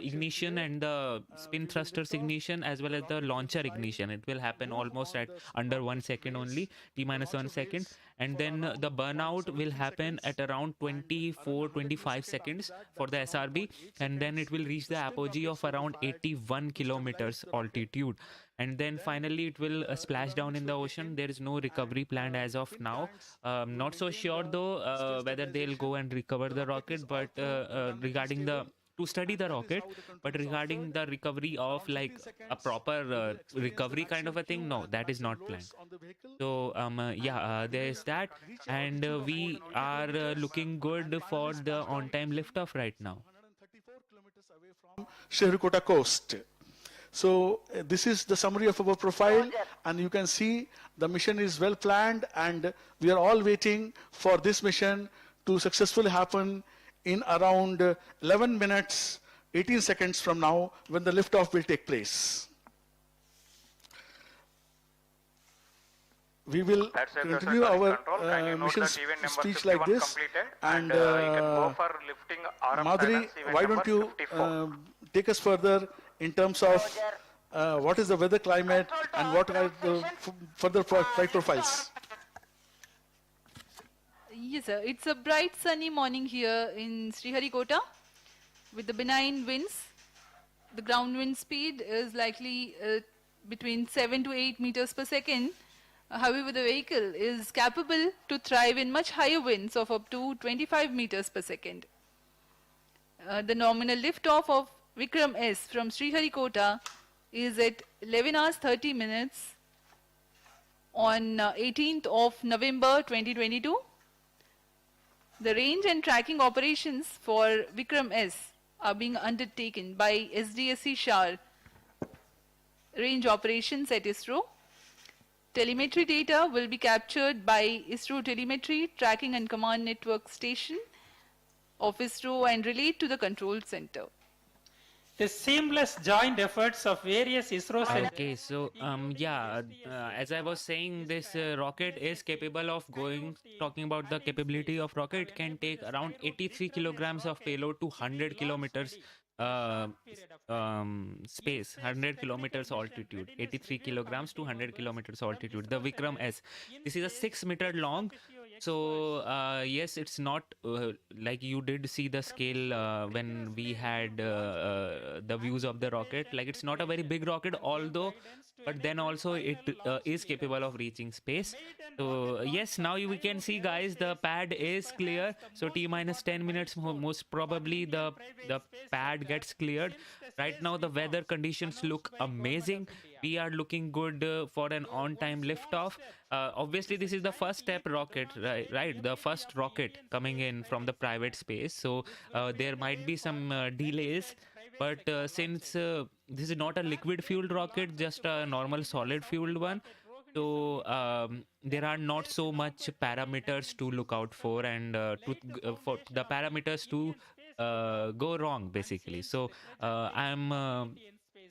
ignition and the spin thrusters ignition as well as the launcher ignition. It will happen almost at under 1 second only, T-1 second, and then the burnout will happen at around 24-25 seconds for the SRB, and then it will reach the apogee of around 81 kilometers altitude. And then finally it will splash down in the ocean. There is no recovery planned as of now. Not so sure though whether they'll go and recover the rocket, but regarding to study the rocket, but regarding the recovery of like a proper recovery kind of a thing, no, that is not planned. So yeah, there is that, and we are looking good for the on-time liftoff right now. 134 kilometers away from Sriharikota coast. So this is the summary of our profile, and you can see the mission is well planned, and we are all waiting for this mission to successfully happen in around 11 minutes 18 seconds from now, when the liftoff will take place. We will continue our mission speech like this, and Madhuri, why don't you take us further in terms of what is the weather climate and what are the further flight profiles? Yes, sir. It's a bright sunny morning here in Sriharikota with the benign winds. The ground wind speed is likely between 7 to 8 meters per second. However, the vehicle is capable to thrive in much higher winds of up to 25 meters per second. The nominal liftoff of VIKRAM-S from Sriharikota is at 11 hours 30 minutes on 18th of November 2022. The range and tracking operations for VIKRAM-S are being undertaken by SDSC SHAR Range Operations at ISRO. Telemetry data will be captured by ISRO Telemetry Tracking and Command Network Station of ISRO and relayed to the control center. The seamless joint efforts of various ISRO centers. Okay, so as I was saying, this rocket is capable of talking about the capability of rocket, can take around 83 kilograms of payload to 100 kilometers uh, space, 100 kilometers altitude, 83 kilograms to 100 kilometers altitude. The VIKRAM-S. This is a 6-meter long. So yes, it's not like you did see the scale when we had the views of the rocket. Like it's not a very big rocket, although, but then also it is capable of reaching space. So yes, now we can see, guys, the pad is clear. So T minus 10 minutes, most probably the pad gets cleared. Right now the weather conditions look amazing. We are looking good for an on-time liftoff. Obviously, this is the first step rocket, right? The first rocket coming in from the private space. So there might be some delays. But since this is not a liquid fueled rocket, just a normal solid fueled one, so there are not so much parameters to look out for, and for the parameters to go wrong, basically. So I'm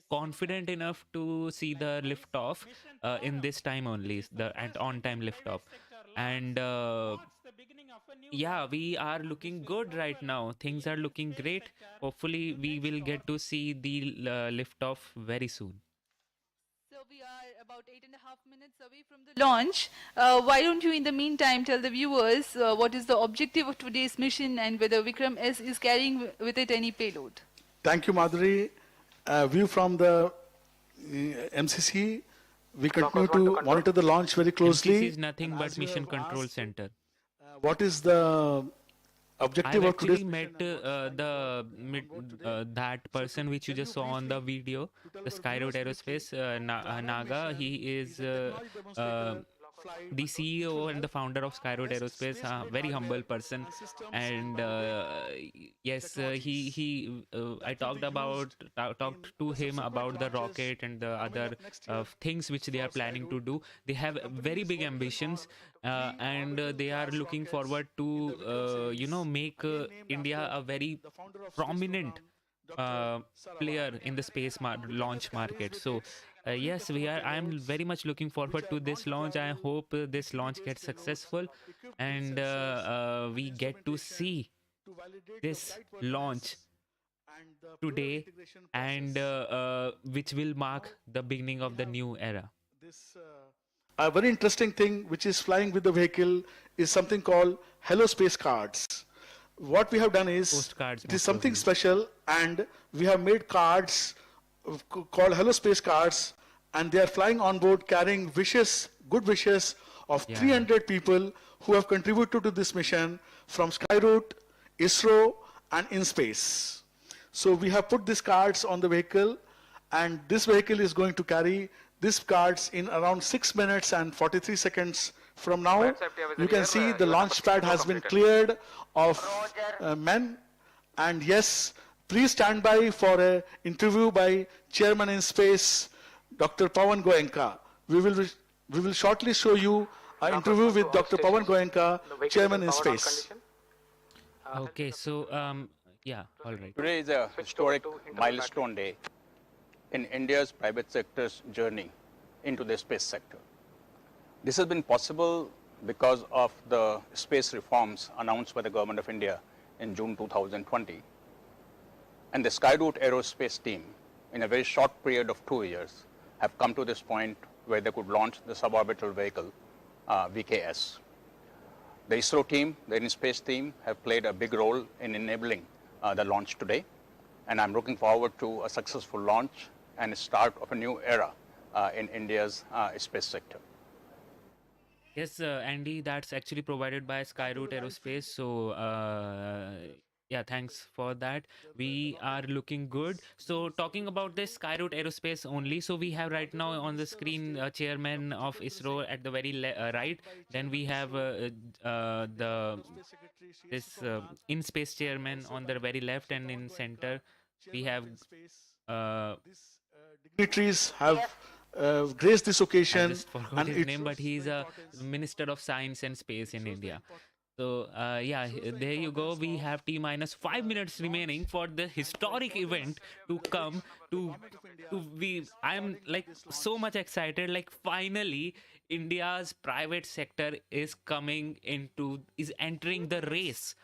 confident enough to see the liftoff in this time only, the on-time liftoff. And yeah, we are looking good right now. Things are looking great. Hopefully, we will get to see the liftoff very soon. So we are about 8.5 minutes away from the launch. Why don't you, in the meantime, tell the viewers what is the objective of today's mission and whether VIKRAM-S is carrying with it any payload? Thank you, Madhuri. View from the MCC. We continue to monitor the launch very closely. MCC is nothing but Mission Control Center. What is the objective of today's met that person which you just saw on the video, the Skyroot Aerospace, Naga. He is the CEO and the founder of Skyroot Aerospace, a very humble person. And yes, I talked to him about the rocket and the other things which they are planning to do. They have very big ambitions, and they are looking forward to make India a very prominent player in the space launch market. So yes, I'm very much looking forward to this launch. I hope this launch gets successful, and we get to see this launch today, and which will mark the beginning of the new era. A very interesting thing which is flying with the vehicle is something called Hello Space cards. What we have done is, postcards, it is something special, and we have made cards called Hello Space cards, and they are flying on board carrying good wishes of 300 people who have contributed to this mission from Skyroot, ISRO, and InSpace. So we have put these cards on the vehicle, and this vehicle is going to carry these cards in around 6 minutes and 43 seconds from now. You can see the launch pad has been cleared of men, and yes, please stand by for an interview by Chairman in Space, Dr. Pawan Goenka. We will shortly show you an interview with Dr. Pawan Goenka, Chairman in Space. Okay, so yeah, all right. Today is a historic milestone day in India's private sector's journey into the space sector. This has been possible because of the space reforms announced by the Government of India in June 2020. And the Skyroot Aerospace team, in a very short period of 2 years, have come to this point where they could launch the suborbital vehicle, VK-S. The ISRO team, the InSpace team, have played a big role in enabling the launch today. And I'm looking forward to a successful launch and a start of a new era in India's space sector. Yes, Andy, that's actually provided by Skyroot Aerospace. So yeah, thanks for that. We are looking good. So talking about this Skyroot Aerospace only, so we have right now on the screen chairman of ISRO at the very right. Then we have this in-space chairman on the very left, and in center we have dignitaries have grace this I occasion. just forgot his name, but he's a Minister of Science and Space in India. So yeah, there you go. We have T minus 5 minutes remaining for the historic event to come. I'm like so much excited. Like finally, India's private sector is entering the race,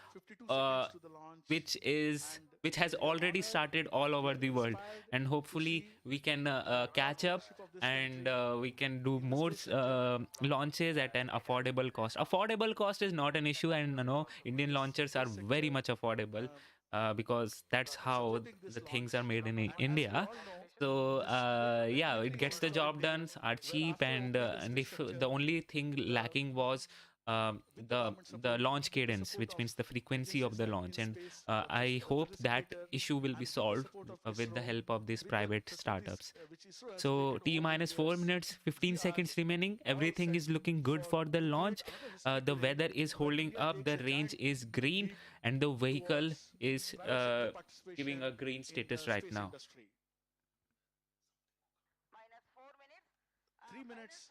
which has already started all over the world, and hopefully we can catch up and we can do more launches at an affordable cost. Affordable cost is not an issue, and Indian launchers are very much affordable because that's how the things are made in India. So yeah, it gets the job done, are cheap, and if the only thing lacking was the launch cadence, which means the frequency of the launch, and I hope that issue will be solved with the help of these private startups. So T minus 4 minutes 15 seconds remaining. Everything is looking good for the launch. The weather is holding up, the range is green, and the vehicle is giving a green status right now. 3 minutes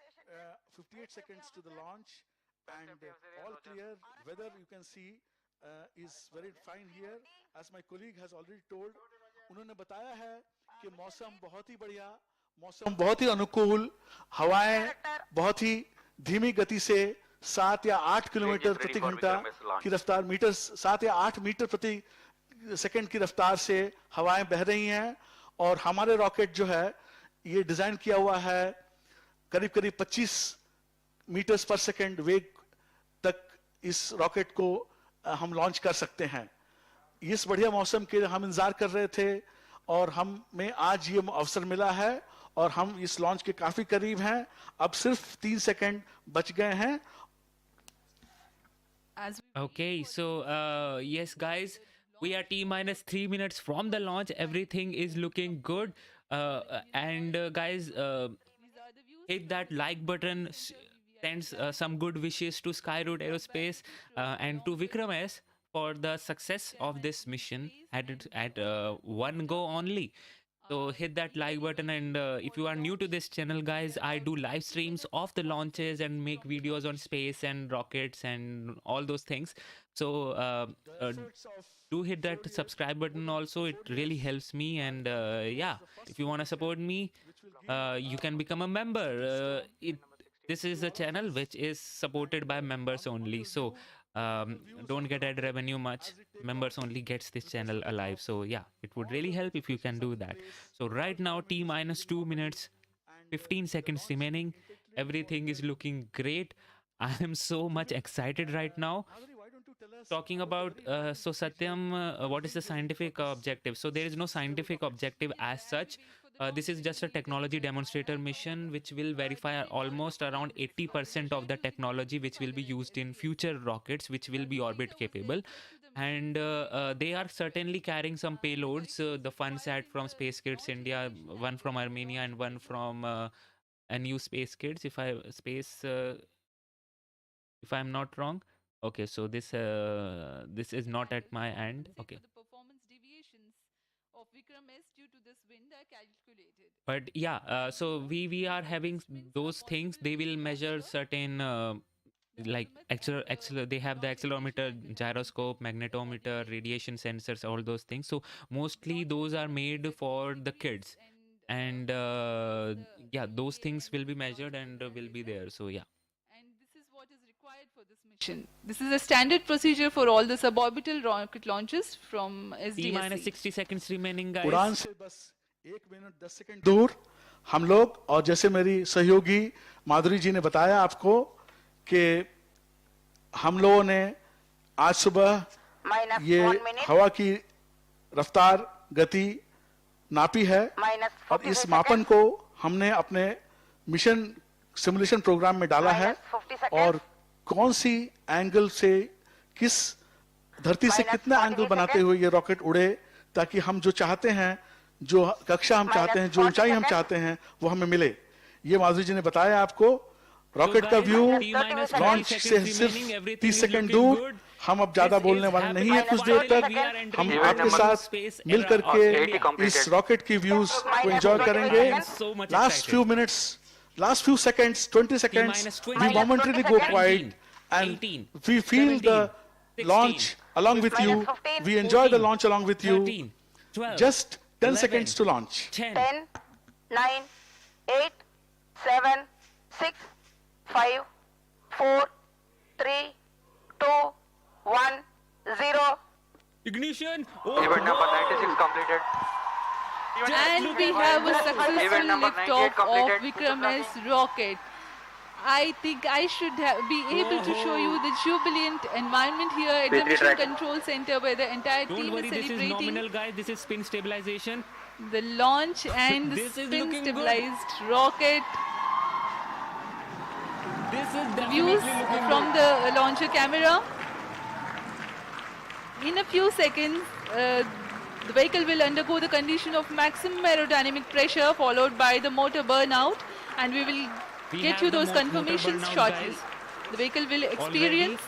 58 seconds to the launch, and all clear. Weather, you can see, is very fine here. As my colleague has already told, उन्होंने बताया है कि मौसम बहुत ही बढ़िया, मौसम बहुत ही अनुकूल, हवाएं बहुत ही धीमी गति से 7 या 8 किलोमीटर प्रति घंटा की रफ्तार, 7 या 8 मीटर प्रति सेकंड की रफ्तार से हवाएं बह रही हैं, और हमारे रॉकेट जो है ये डिजाइन किया हुआ है करीब करीब 25 मीटर्स पर सेकंड वेग तक इस रॉकेट को हम लॉन्च कर सकते हैं. इस बढ़िया मौसम के हम इंतजार कर रहे थे, और हमें आज ये अवसर मिला है, और हम इस लॉन्च के काफी करीब हैं. अब सिर्फ 3 सेकंड बच गए हैं. Okay, so yes guys, we are T minus 3 minutes from the launch. Everything is looking good, and guys, hit that like button, send some good wishes to Skyroot Aerospace and to VIKRAM-S for the success of this mission at one go only. So hit that like button, and if you are new to this channel guys, I do live streams of the launches and make videos on space and rockets and all those things. So do hit that subscribe button also, it really helps me. And yeah, if you want to support me, you can become a member. This is a channel which is supported by members only, so don't get ad revenue much. Members only gets this channel alive. So yeah, it would really help if you can do that. So right now T minus 2 minutes 15 seconds remaining. Everything is looking great. I am so much excited right now. Talking about so Satyam, what is the scientific objective? So there is no scientific objective as such. This is just a technology demonstrator mission which will verify almost around 80% of the technology which will be used in future rockets which will be orbit capable. And they are certainly carrying some payloads. The FunSat from Space Kids India, one from Armenia, and one from a new Space Kids, if I'm not wrong. Okay, so this is not at my end. Okay. Of VIKRAM-S due to this wind are calculated. But yeah, so we are having those things. They will measure certain like they have the accelerometer, gyroscope, magnetometer, radiation sensors, all those things. So mostly those are made for the kids, and yeah, those things will be measured and will be there. So yeah. For this mission. This is a standard procedure for all the suborbital rocket launches from SDSC. T minus 60 seconds remaining guys. उड़ान से बस 1 minute 10 second दूर हम लोग, और जैसे मेरी सहयोगी माधुरी जी ने बताया आपको कि हम लोगों ने आज सुबह ये हवा की रफ्तार गति नापी है, और इस मापन को हमने अपने मिशन सिमुलेशन प्रोग्राम में डाला है, और कौन सी एंगल से किस धरती से कितना एंगल बनाते हुए ये रॉकेट उड़े, ताकि हम जो चाहते हैं, जो कक्षा हम चाहते हैं, जो ऊंचाई हम चाहते हैं, वो हमें मिले. ये माधुरी जी ने बताया आपको. रॉकेट का व्यू लॉन्च से सिर्फ 30 सेकंड दूर, हम अब ज्यादा बोलने वाले नहीं है कुछ देर तक हम आपके साथ मिल करके इस रॉकेट की व्यूज को एंजॉय करेंगे last few seconds 20 seconds we momentarily go quiet and we feel the launch along with you, we enjoy the launch along with you. Just 10 seconds to launch. 10, 9, 8, 7, 6, 5, 4, 3, 2, 1, 0. Ignition! Event number 96 completed. And we have a successful liftoff of VIKRAM-S rocket. I think I should be able to show you the jubilant environment here at the Mission Control Center where the entire Don't team worry, is this is celebrating nominal, guys. This is spin stabilization. the launch and the This is spin looking stabilized rocket. This is The views from the launcher camera. In a few seconds, the vehicle will undergo the condition of maximum aerodynamic pressure followed by the motor burnout, and we will get you those confirmations shortly. The vehicle will experience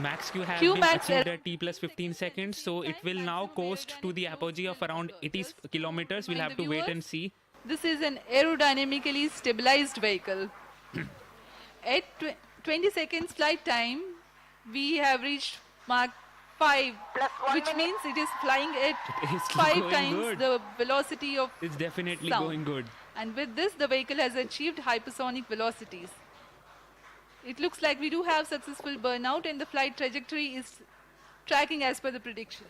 Max Q has Qmax been achieved at T plus 15 seconds, so it will now coast to the apogee of around 80 kilometers. We'll have to wait and see. This is an aerodynamically stabilized vehicle. At 20 seconds flight time, we have reached Mach 5, which means it is flying at It's 5 going times good. the velocity of It's definitely sound. going good. And with this, the vehicle has achieved hypersonic velocities. It looks like we do have successful burnout, and the flight trajectory is tracking as per the prediction.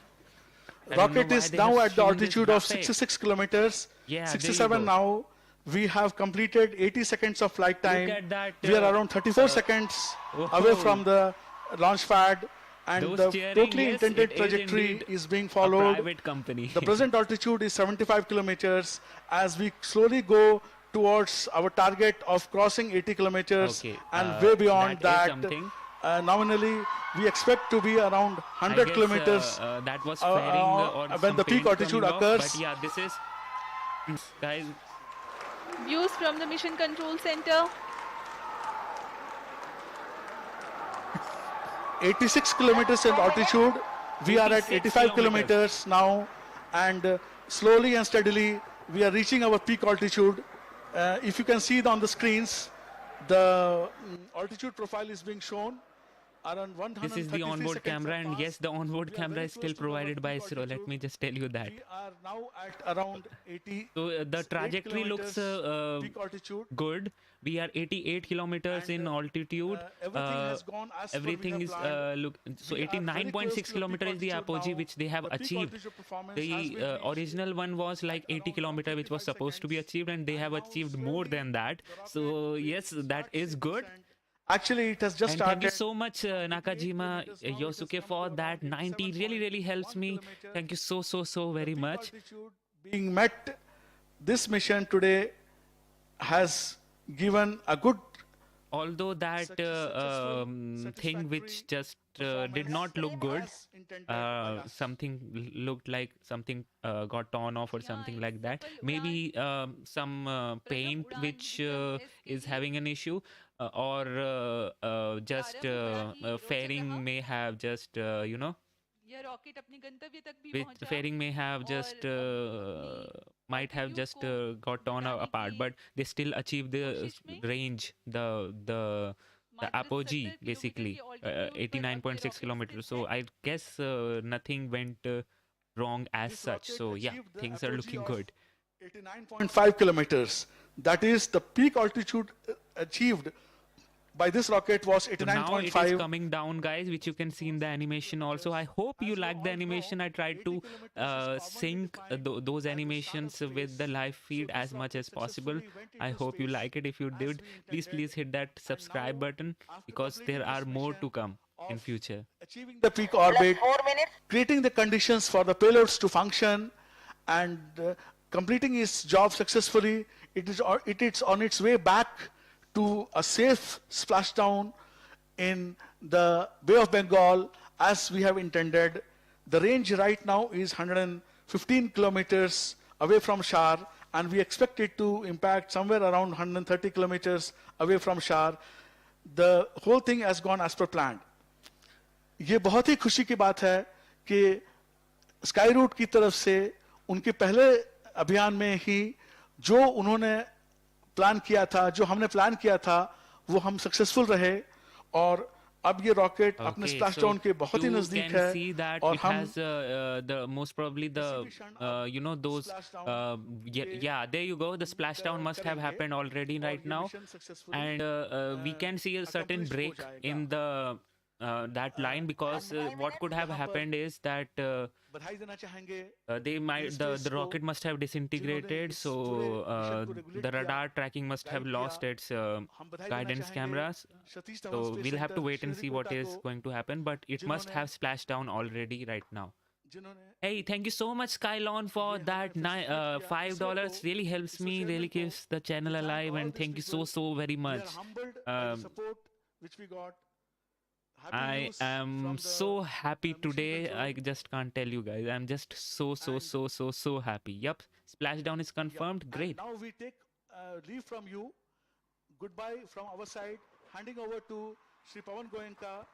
Rocket is now at the altitude of 66 kilometers, Yeah, 67 now. We have completed 80 seconds of flight time. at that, We are around 34 seconds away from the launch pad, and Those the cheering, totally yes, intended it is trajectory indeed is being A followed. private company. The present altitude is 75 kilometers. As we slowly go towards our target of crossing 80 kilometers Okay, and way beyond that is that, something. nominally we expect to be around 100 guess, kilometers that was fairing or when some the peak paint altitude coming off, occurs. But yeah, this is, guys, Views from the Mission Control Center. 86 kilometers in altitude. We are at 86 85 kilometers now, and slowly and steadily we are reaching our peak altitude. If you can see it on the screens, the altitude profile is being shown. Around 133 this is the onboard seconds camera, have and yes, passed. the onboard We are camera very is still close to our provided by peak ISRO. Let altitude. me just tell you that. We are now at around 80. So the trajectory looks peak altitude. good. We are 88 kilometers in altitude. Everything has gone as per we Everything have is planned. look. So We are very close 89.6 to the peak kilometers is the altitude apogee now. which they have The peak achieved. altitude performance has The been reached original one was like 80 kilometer, which was supposed to be achieved, and they have achieved more than that. So yes, that is good. Actually, it has just And thank you started. so much, Nakajima Yosuke, for that 90. Really helps me. Thank you so very much. Altitude being met, this mission today has given a good Although that thing which just did not look good, something looked like something got torn off or something like that. Maybe some paint which is having an issue, or just fairing may have just, you know, यह rocket अपने गंतव्य तक भी which पहुंचा fairing may have just might have just got torn apart, but they still achieved the range, the apogee basically, 89.6 kilometers. So I guess nothing went wrong as such. So yeah, things are looking good. 89.5 kilometers. That is the peak altitude achieved by this rocket was So now it is 89.5. coming down, guys, which you can see in the animation also. I hope you like the animation. I tried to sync those animations with the live feed as much as possible. I hope you like it. If you did, please hit that subscribe button, because there are more to come in future. Achieving the peak orbit, 4 minutes. creating the conditions for the payloads to function, and completing its job successfully. It is on its way back to a safe splashdown in the Bay of Bengal as we have intended. The range right now is 115 kilometers away from Shar, and we expect it to impact somewhere around 130 kilometers away from Shar. The whole thing has gone as per planned. ये बहुत ही खुशी की बात है कि Skyroot की तरफ से उनके पहले अभियान में ही जो उन्होंने प्लान किया था, जो हमने प्लान किया था, वो हम सक्सेसफुल रहे और अब ये रॉकेट अपने स्प्लैश डाउन के बहुत ही नजदीक है और हम the most probably the you know those yeah, there you go, the splashdown must have happened already right now, and we can see a certain break in the that line, because what could have happened is that they might the rocket must have disintegrated, so the radar tracking must have lost its guidance cameras, so we'll have to wait and see what is going to happen, but it must have splashed down already right now. Hey, thank you so much Skylon for that $5, really helps me, really keeps the channel alive, and thank you so very much. which we got. I am so happy today. I just can't tell you guys. I'm just so happy. Yep, splashdown is confirmed. Great. Now we take leave from you. Goodbye from our side. Handing over to Shri Pawan Goenka,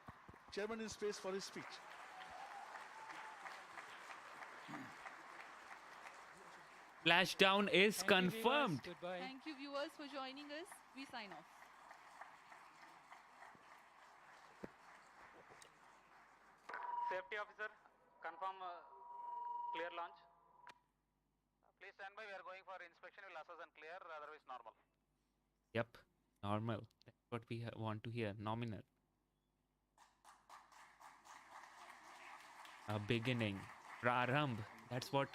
Chairman in Space, for his speech. Splashdown is confirmed. Thank you, viewers, for joining us. We sign off. Safety officer, confirm clear launch. Please stand by. We are going for inspection. We'll assess and clear. Otherwise, normal. Yep, normal. That's what we want to hear. Nominal. A beginning. Prarambh. That's what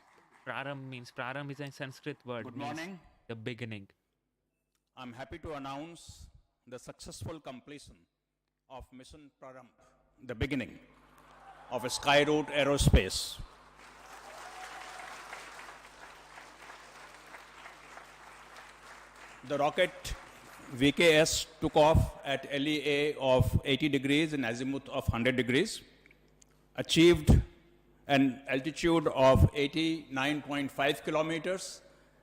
Prarambh means. Prarambh is a Sanskrit word. Good means morning. the beginning. I'm happy to announce the successful completion of Mission PRARAMBH, the beginning of Skyroot Aerospace. The rocket VIKRAM-S took off at LEA of 80 degrees and azimuth of 100 degrees, achieved an altitude of 89.5 kilometers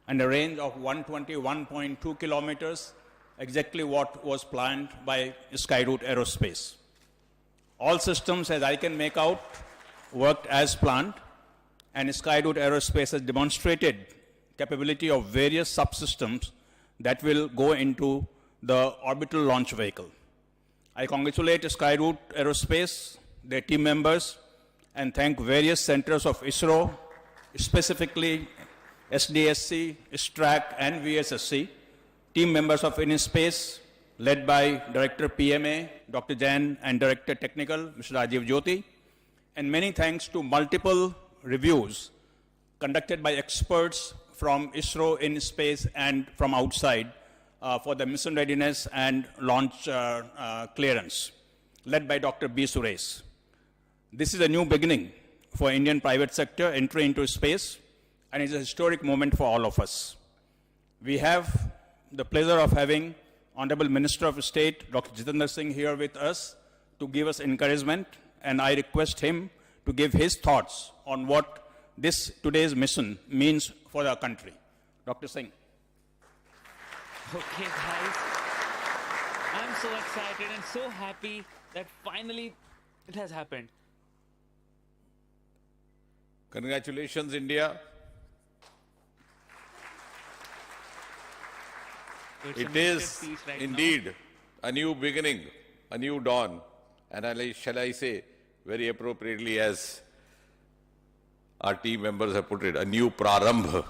and a range of 121.2 kilometers, exactly what was planned by Skyroot Aerospace. All systems, as I can make out, worked as planned, and Skyroot Aerospace has demonstrated capability of various subsystems that will go into the orbital launch vehicle. I congratulate Skyroot Aerospace, their team members, and thank various centers of ISRO, specifically SDSC, STRAC, and VSSC, team members of InSpace, led by Director PMA, Dr. Jain, and Director Technical, Mr. Rajiv Jyoti. And many thanks to multiple reviews conducted by experts from ISRO, InSpace, and from outside for the mission readiness and launch clearance, led by Dr. B. Suresh. This is a new beginning for Indian private sector entry into space, and it's a historic moment for all of us. We have the pleasure of having Honorable Minister of State, Dr. Jitendra Singh, here with us to give us encouragement, and I request him to give his thoughts on what today's mission means for our country. Dr. Singh. Okay, guys. I'm so excited and so happy that finally it has happened. Congratulations, India. It is indeed a new beginning, a new dawn, and shall I say, very appropriately as our team members have put it, a new Prarambh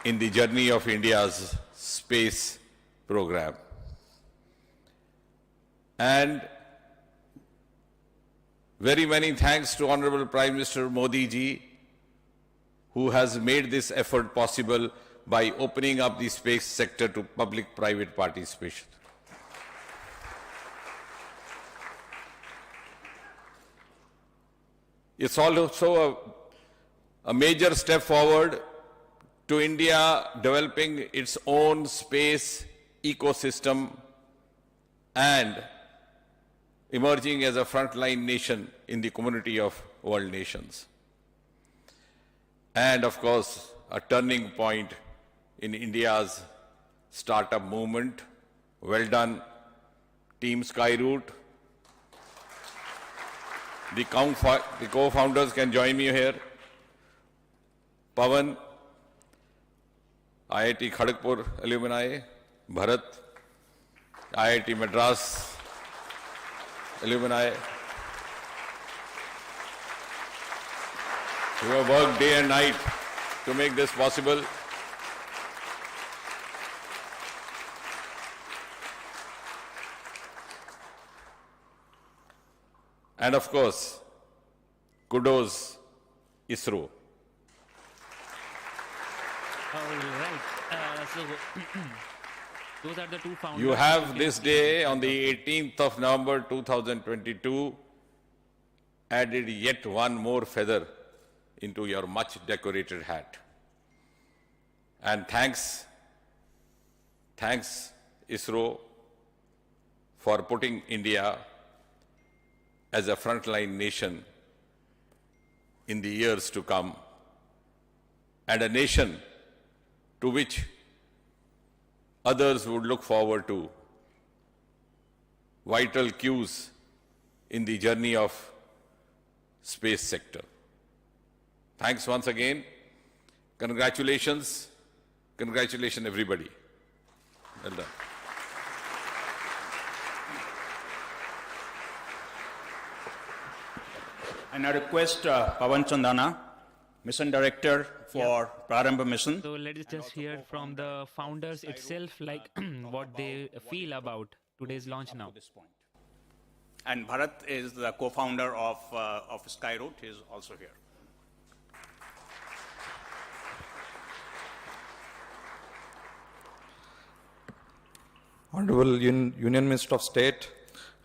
in the journey of India's space program. And very many thanks to Honorable Prime Minister Modi ji, who has made this effort possible by opening up the space sector to public-private participation. It's also a major step forward to India developing its own space ecosystem and emerging as a frontline nation in the community of world nations. And of course, a turning point in India's startup movement. Well done, Team Skyroot, The co-founders can join me here. Pawan, IIT Kharagpur alumni, Bharat, IIT Madras alumni, who have worked day and night to make this possible. And of course, kudos ISRO. All right. So those are the two founders. You have this day on the 18th of November 2022 added yet one more feather into your much decorated hat. And thanks ISRO for putting India as a frontline nation in the years to come, and a nation to which others would look forward to, vital cues in the journey of space sector. Thanks once again. Congratulations. Congratulations, everybody. Well done. And I request Pawan Chandana, Mission Director for PRARAMBH Mission. So let us just hear from the founders itself, like what they feel about today's launch now. And Bharat is the co-founder of Skyroot. He is also here. Honorable Union Minister of State,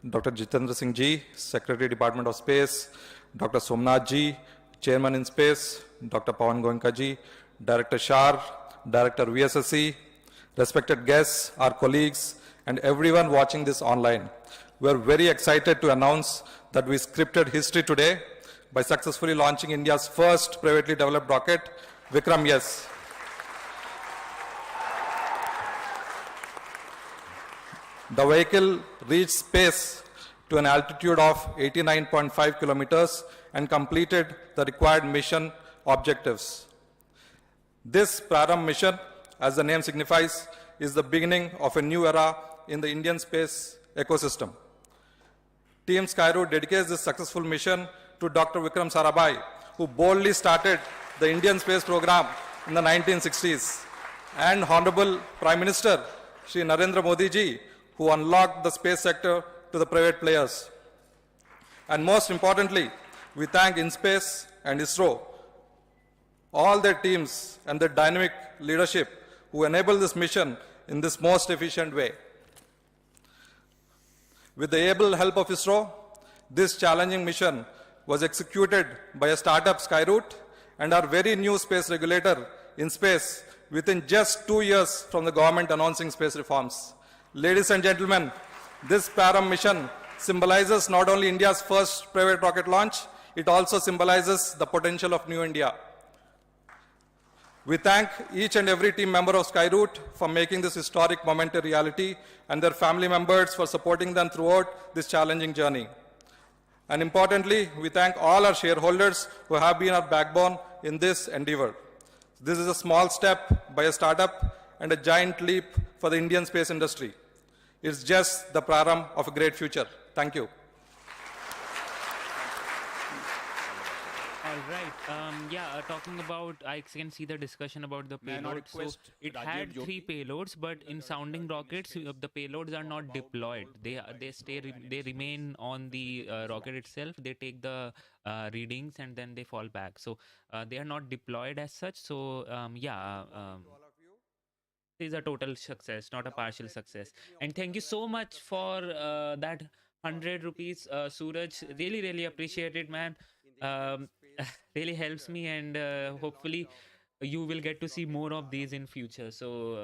Dr. Jitendra Singh Ji, Secretary Department of Space, Dr. Somnath Ji, Chairman in Space, Dr. Pawan Goenka Ji, Director Shar, Director VSSC, respected guests, our colleagues, and everyone watching this online. We are very excited to announce that we scripted history today by successfully launching India's first privately developed rocket, VIKRAM-S. The vehicle reached space to an altitude of 89.5 kilometers and completed the required mission objectives. This PRARAMBH mission, as the name signifies, is the beginning of a new era in the Indian space ecosystem. Team Skyroot dedicates this successful mission to Dr. Vikram Sarabhai, who boldly started the Indian space program in the 1960s, and Honorable Prime Minister Shri Narendra Modi Ji, who unlocked the space sector to the private players. And most importantly, we thank InSpace and ISRO, all their teams and their dynamic leadership who enabled this mission in this most efficient way. With the able help of ISRO, this challenging mission was executed by a startup, Skyroot, and our very new space regulator, InSpace, within just 2 years from the government announcing space reforms. Ladies and gentlemen, this PRARAMBH mission symbolizes not only India's first private rocket launch, it also symbolizes the potential of New India. We thank each and every team member of Skyroot for making this historic moment a reality, and their family members for supporting them throughout this challenging journey. And importantly, we thank all our shareholders who have been our backbone in this endeavor. This is a small step by a startup and a giant leap for the Indian space industry. It's just the prarambh of a great future. Thank you. All right. Talking about, I can see the discussion about the payload. So it had 3 payloads, but in sounding rockets, the payloads are not deployed. They remain on the rocket itself. They take the readings and then they fall back. So they are not deployed as such. So it is a total success, not a partial success. And thank you so much for that 100 rupees, Suraj. Really appreciate it, man. Really helps me, and hopefully you will get to see more of these in future. So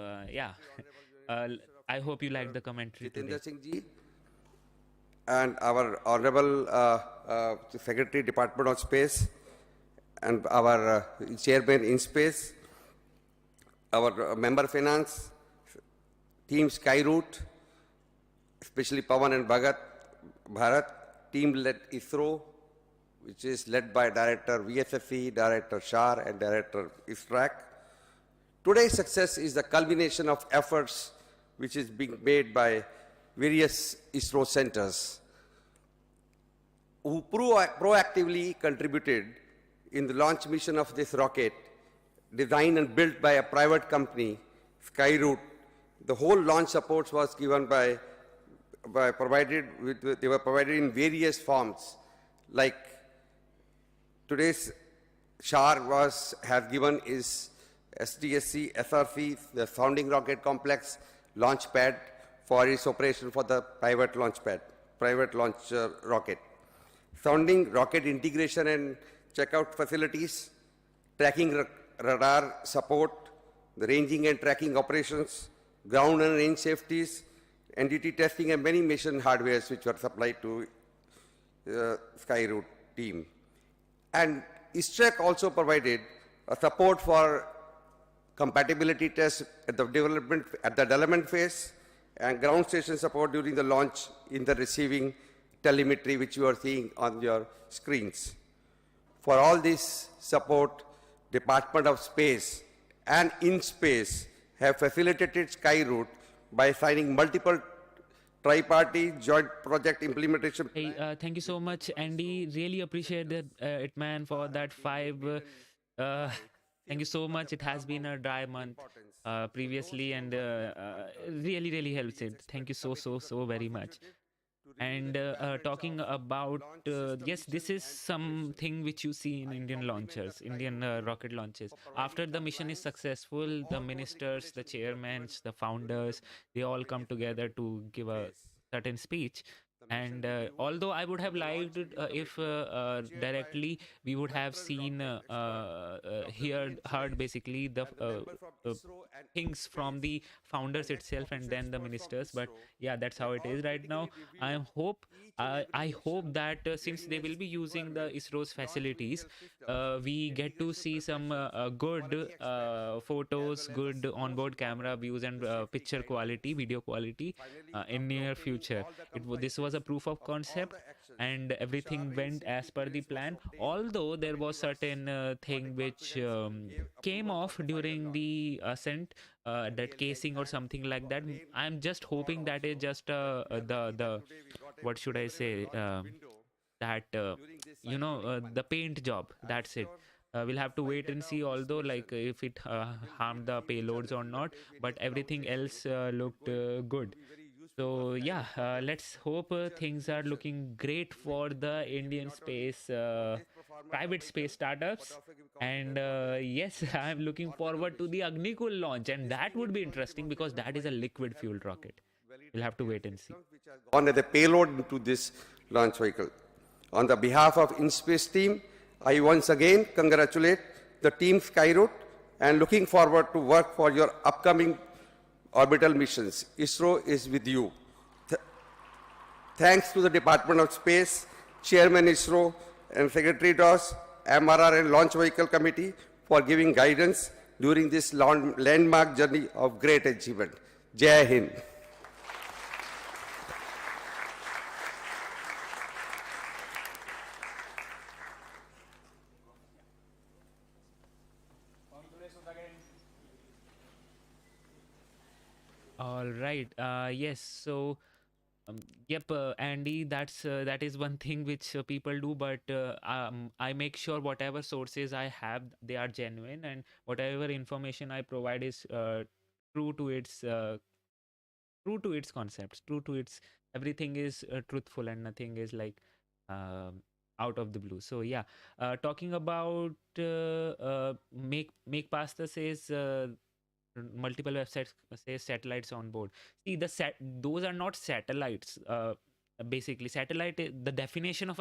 I hope you liked the commentary today. Jitendra Singh Ji and our Honorable Secretary Department of Space and our Chairman in Space, our Member Finance, Team Skyroot, especially Pawan and Bharat, Team led ISRO, which is led by Director VSSC, Director Shar, and Director ISRAC. Today's success is the culmination of efforts which is being made by various ISRO centers who proactively contributed in the launch mission of this rocket, designed and built by a private company, Skyroot. The whole launch support was given they were provided in various forms, like today's Shar has given is STSC, SRC, the sounding rocket complex, launch pad for its operation for the private launch rocket. Sounding rocket integration and checkout facilities, tracking radar support, the ranging and tracking operations, ground and range safeties, NDT testing, and many mission hardwares which were supplied to Skyroot team. And ISRAC also provided a support for compatibility tests at the development phase, and ground station support during the launch in the receiving telemetry, which you are seeing on your screens. For all this support, Department of Space and InSpace have facilitated Skyroot by signing multiple tripartite joint project implementation. Hey, thank you so much, Andy. Really appreciate it, man, for that 5. Thank you so much. It has been a dry month previously, and really helps it. Thank you so very much. And talking about, yes, this is something which you see in Indian launchers, Indian rocket launches. After the mission is successful, the ministers, the chairmen, the founders, they all come together to give a certain speech. And although I would have liked it if directly we would have seen, heard basically the things from the founders itself and then the ministers, but yeah, that's how it is right now. I hope that since they will be using the ISRO's facilities, we get to see some good photos, good onboard camera views, and picture quality, video quality in near future. This was a proof of concept, and everything went as per the plan, although there was certain thing which came off during the ascent, that casing or something like that. I'm just hoping that is just the what should I say, that the paint job, that's it. We'll have to wait and see, although like if it harmed the payloads or not, but everything else looked good. So yeah, let's hope things are looking great for the Indian space, private space startups. And yes, I'm looking forward to the Agnikul launch, and that would be interesting because that is a liquid fueled rocket. We'll have to wait and see. On the payload into this launch vehicle. On the behalf of InSpace team, I once again congratulate the team Skyroot and looking forward to work for your upcoming orbital missions. ISRO is with you. Thanks to the Department of Space, Chairman ISRO, and Secretary DOS, MRR and Launch Vehicle Committee for giving guidance during this landmark journey of great achievement. Jai Hind. All right. Yes. So, yep, Andy. That is one thing which people do, but I make sure whatever sources I have, they are genuine, and whatever information I provide is true to its concepts, true to its everything is truthful, and nothing is like out of the blue. So yeah, talking about make pasta says. Multiple websites say satellites on board. See, those are not satellites. Basically, the definition of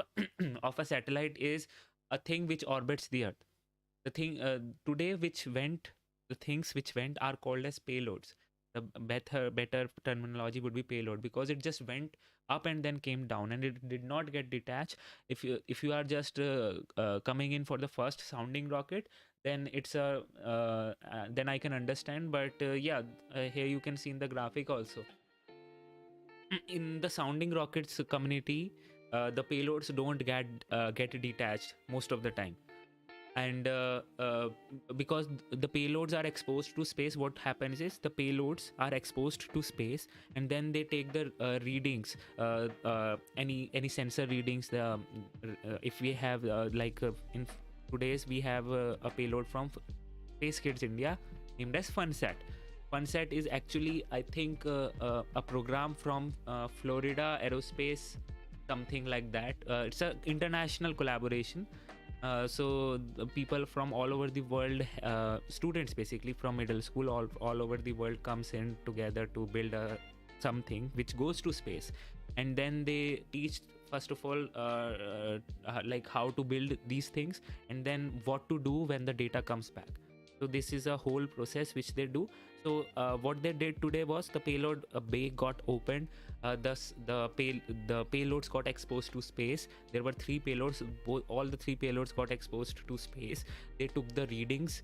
of a satellite is a thing which orbits the Earth. The things which went are called as payloads. The better terminology would be payload, because it just went up and then came down, and it did not get detached. If you are just coming in for the first sounding rocket, then it's then I can understand. But yeah, here you can see in the graphic also. In the sounding rockets community, the payloads don't get detached most of the time. And because the payloads are exposed to space, what happens is the payloads are exposed to space, and then they take the readings, any sensor readings. If we have in today's, we have a payload from Space Kids India named as FunSat. FunSat is actually, I think, a program from Florida Aerospace, something like that. It's an international collaboration. So the people from all over the world, students basically from middle school all over the world comes in together to build something which goes to space, and then they teach first of all like how to build these things, and then what to do when the data comes back. So this is a whole process which they do. So what they did today was the payload bay got opened. Thus the payloads got exposed to space. There were 3 payloads. All the 3 payloads got exposed to space. They took the readings,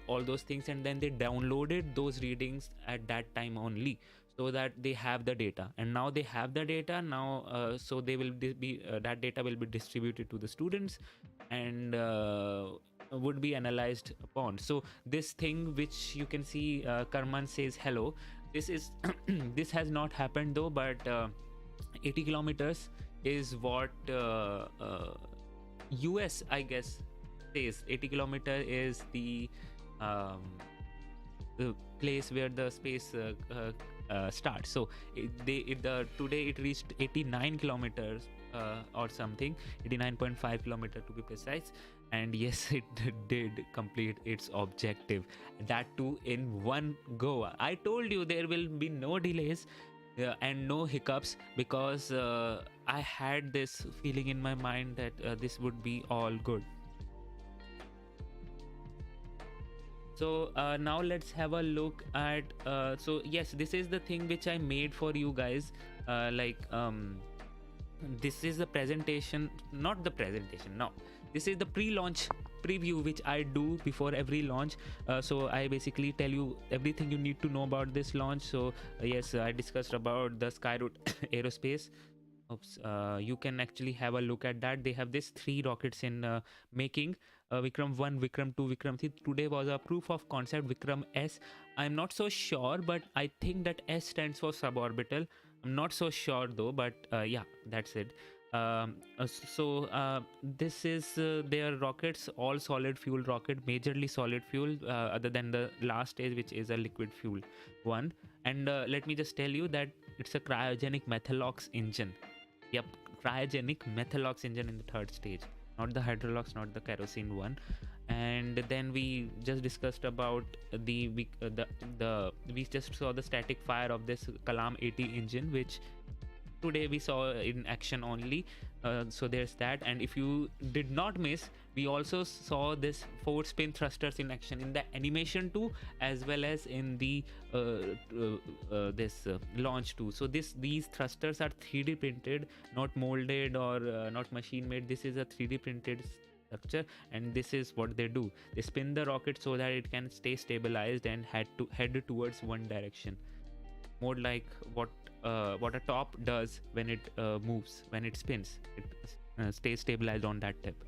all those things, and then they downloaded those readings at that time only, so that they have the data. And now they have the data now, so they will be that data will be distributed to the students and would be analyzed upon. So this thing which you can see, Karman says hello, this is this has not happened though, but 80 kilometers is what US, I guess, says. 80 kilometer is the place where the space starts. So today it reached 89 kilometers or something, 89.5 kilometer to be precise. And yes, it did complete its objective, that too in one go. I told you there will be no delays and no hiccups, because I had this feeling in my mind that this would be all good. So now let's have a look at so yes, this is the thing which I made for you guys. This is the presentation, not the presentation, no, this is the pre-launch preview which I do before every launch. So I basically tell you everything you need to know about this launch. So yes, I discussed about the Skyroot Aerospace. You can actually have a look at that. They have these 3 rockets in making, Vikram-1, Vikram-2, Vikram-3. Today was a proof of concept, VIKRAM-S. I'm not so sure, but I think that S stands for suborbital. I'm not so sure though, but yeah, that's it. This is their rockets, all solid fuel rocket, majorly solid fuel, other than the last stage which is a liquid fuel one. And let me just tell you that it's a cryogenic methalox engine. Yep, cryogenic methalox engine in the 3rd stage, not the hydrolox, not the kerosene one. And then we just discussed about we just saw the static fire of this Kalam 80 engine, which today we saw in action only. So there's that. And if you did not miss, we also saw this 4 spin thrusters in action in the animation 2 as well as in the launch 2. So these thrusters are 3D printed, not molded or not machine made. This is a 3D printed structure, and this is what they do. They spin the rocket so that it can stay stabilized and head towards one direction, more like what a top does when it moves, when it spins. It stays stabilized on that tip.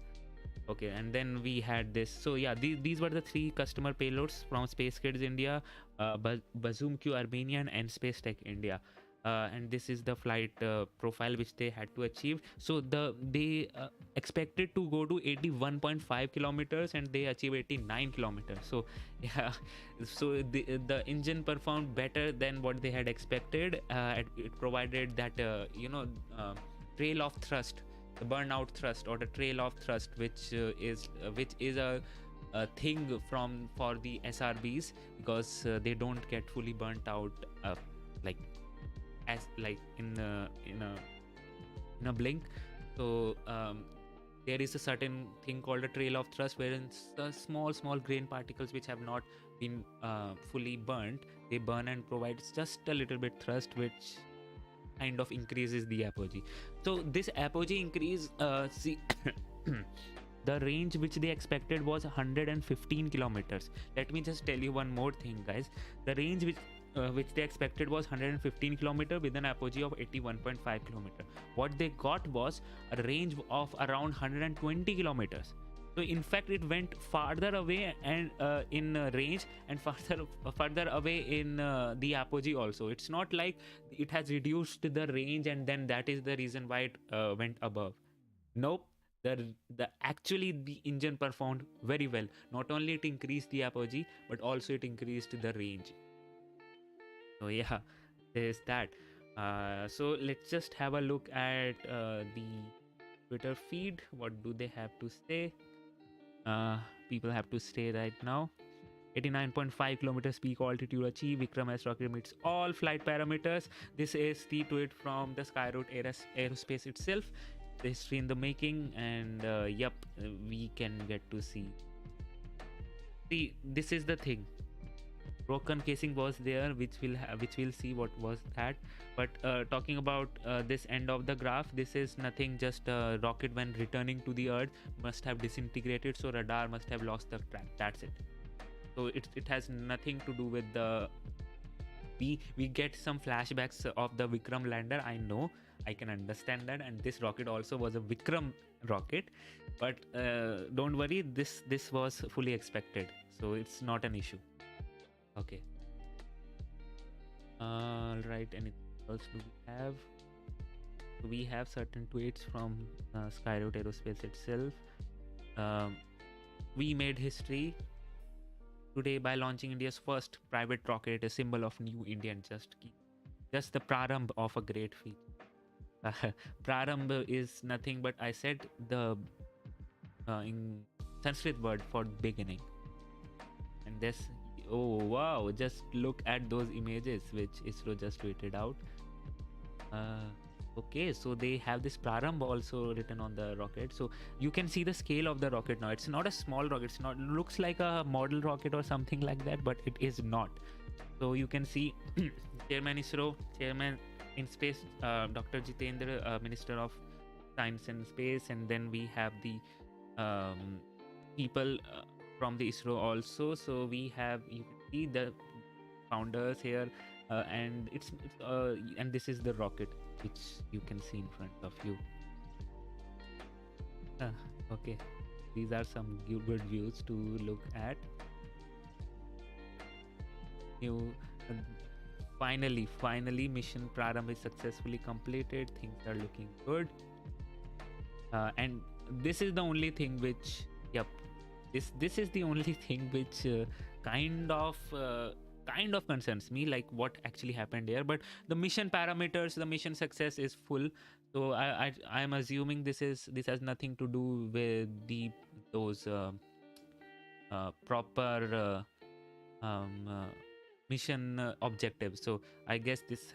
Okay, and then we had this. So yeah, these were the 3 customer payloads from Space Kids India, Bazoom Q Armenian, and Spacetech India. And this is the flight profile which they had to achieve. So they expected to go to 81.5 kilometers and they achieved 89 kilometers. So yeah, so the engine performed better than what they had expected. It provided that trail of thrust, the burnout thrust or the trail of thrust, which is a thing for the SRBs, because they don't get fully burnt out in a blink. So there is a certain thing called a trail of thrust, wherein the small grain particles which have not been fully burnt, they burn and provides just a little bit thrust, which kind of increases the apogee. So this apogee increase, see the range which they expected was 115 kilometers. Let me just tell you one more thing, guys. The range which which they expected was 115 kilometer with an apogee of 81.5 kilometer. What they got was a range of around 120 kilometers. So in fact, it went farther away and in range, and further away in the apogee also. It's not like it has reduced the range and then that is the reason why it went above. Nope. Actually the engine performed very well. Not only it increased the apogee, but also it increased the range. So yeah, there's that. So let's just have a look at the Twitter feed. What do they have to say? People have to stay right now. 89.5 kilometers peak altitude achieved. VIKRAM-S rocket meets all flight parameters. This is the tweet from the Skyroot Aerospace itself. The history in the making, and yep, we can get to see. See, this is the thing. Broken casing was there, which we'll see what was that. But talking about this end of the graph, this is nothing, just a rocket when returning to the Earth must have disintegrated, so radar must have lost the track. That's it. So it has nothing to do with the. We get some flashbacks of the Vikram lander. I know, I can understand that, and this rocket also was a Vikram rocket, but don't worry, this was fully expected, so it's not an issue. Okay. Right. Anything else do we have? We have certain tweets from Skyroot Aerospace itself. We made history today by launching India's first private rocket, a symbol of new Indian just the prarambh of a great feat. Prarambh is nothing but, I said, the in Sanskrit word for beginning. And this, oh wow, just look at those images which ISRO just tweeted out. Okay, so they have this Prarambh also written on the rocket, so you can see the scale of the rocket now. It's not a small rocket, it's not, looks like a model rocket or something like that, but it is not. So you can see Chairman ISRO, Chairman in Space, Dr. Jitendra, Minister of Science and Space, and then we have the people from the ISRO also. So we have, you can see the founders here, and it's and this is the rocket which you can see in front of you. Okay, these are some good views to look at. Finally, mission PRARAMBH is successfully completed. Things are looking good, and this is the only thing which, yep, this is the only thing which kind of concerns me, like what actually happened here. But the mission parameters, the mission success is full, so I am assuming this has nothing to do with those proper mission objectives. So I guess this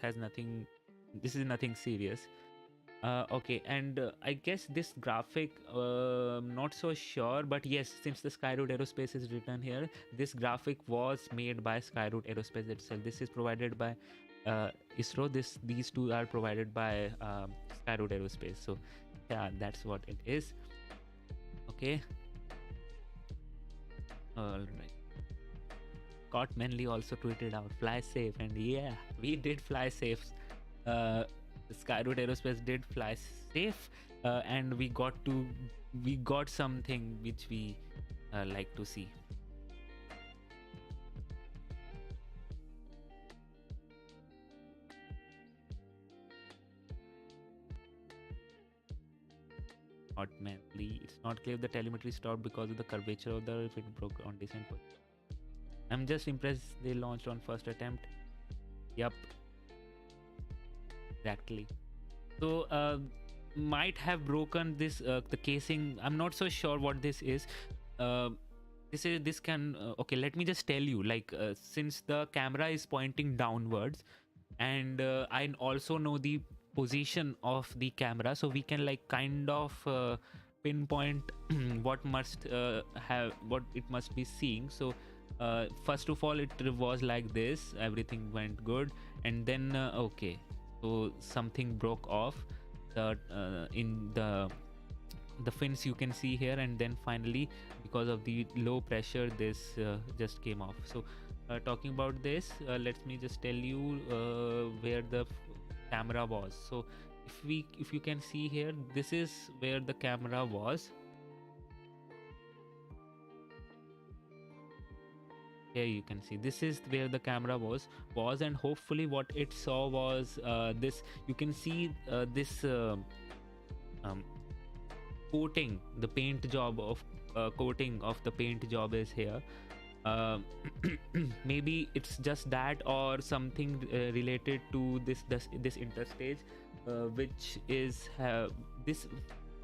is nothing serious. Okay, and I guess this graphic, not so sure, but yes, since the Skyroot Aerospace is written here, this graphic was made by Skyroot Aerospace itself. This is provided by ISRO. These two are provided by Skyroot Aerospace. So yeah, that's what it is. Okay. All right. Scott Manley also tweeted out, "Fly safe," and yeah, we did fly safe. Skyroot Aerospace did fly safe, and we got something which we like to see. Not Manly. It's not clear if the telemetry stopped because of the curvature of the, if it broke on descent. I'm just impressed they launched on first attempt. Yup. Exactly. So might have broken this the casing. I'm not so sure what this is. This can okay, let me just tell you, like since the camera is pointing downwards, and I also know the position of the camera, so we can like kind of pinpoint what it must be seeing. So first of all, it was like this, everything went good, and then okay, so something broke off in the fins you can see here, and then finally because of the low pressure this just came off. So talking about this, let me just tell you where the camera was. So if you can see here, this is where the camera was. Here you can see this is where the camera was, and hopefully what it saw was this. You can see this coating, the paint job of coating of the paint job is here. Maybe it's just that, or something related to this interstage, which is this.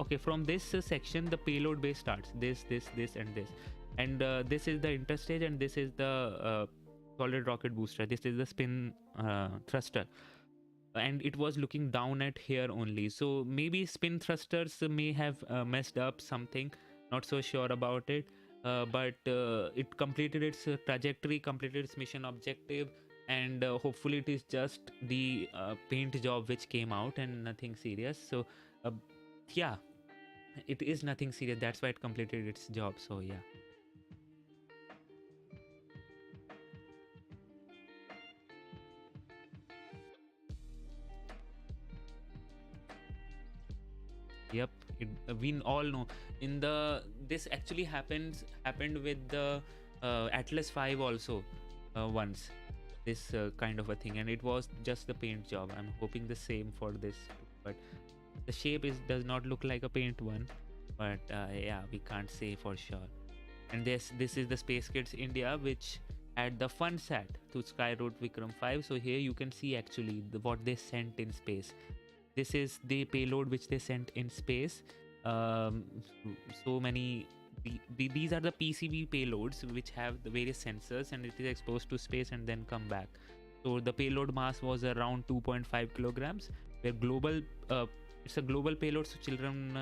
Okay, from this section the payload base starts, this and this, and this is the interstage, and this is the solid rocket booster. This is the spin thruster, and it was looking down at here only. So maybe spin thrusters may have messed up something, not so sure about it. But it completed its trajectory, completed its mission objective, and hopefully it is just the paint job which came out and nothing serious. So yeah, it is nothing serious, that's why it completed its job. So yeah. Yep, we all know. In the this actually happened with the Atlas 5 also once, this kind of a thing, and it was just the paint job. I'm hoping the same for this too, but the shape does not look like a paint one. But yeah, we can't say for sure. And this is the Space Kids India, which had the fun sat to Skyroot Vikram-5. So here you can see actually what they sent in space. This is the payload which they sent in space. So many. These are the PCB payloads which have the various sensors, and it is exposed to space and then come back. So the payload mass was around 2.5 kilograms. Where global, it's a global payload. So children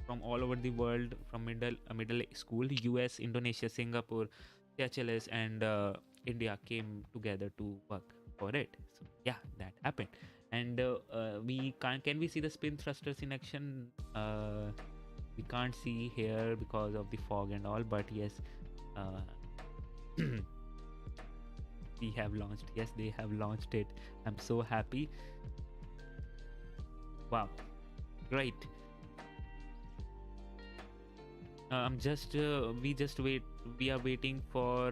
from all over the world, from middle school, US, Indonesia, Singapore, Seychelles, and India came together to work for it. So yeah, that happened. And can we see the spin thrusters in action? We can't see here because of the fog and all, but yes, we have launched. Yes, they have launched it. I'm so happy. Wow, great. We are waiting for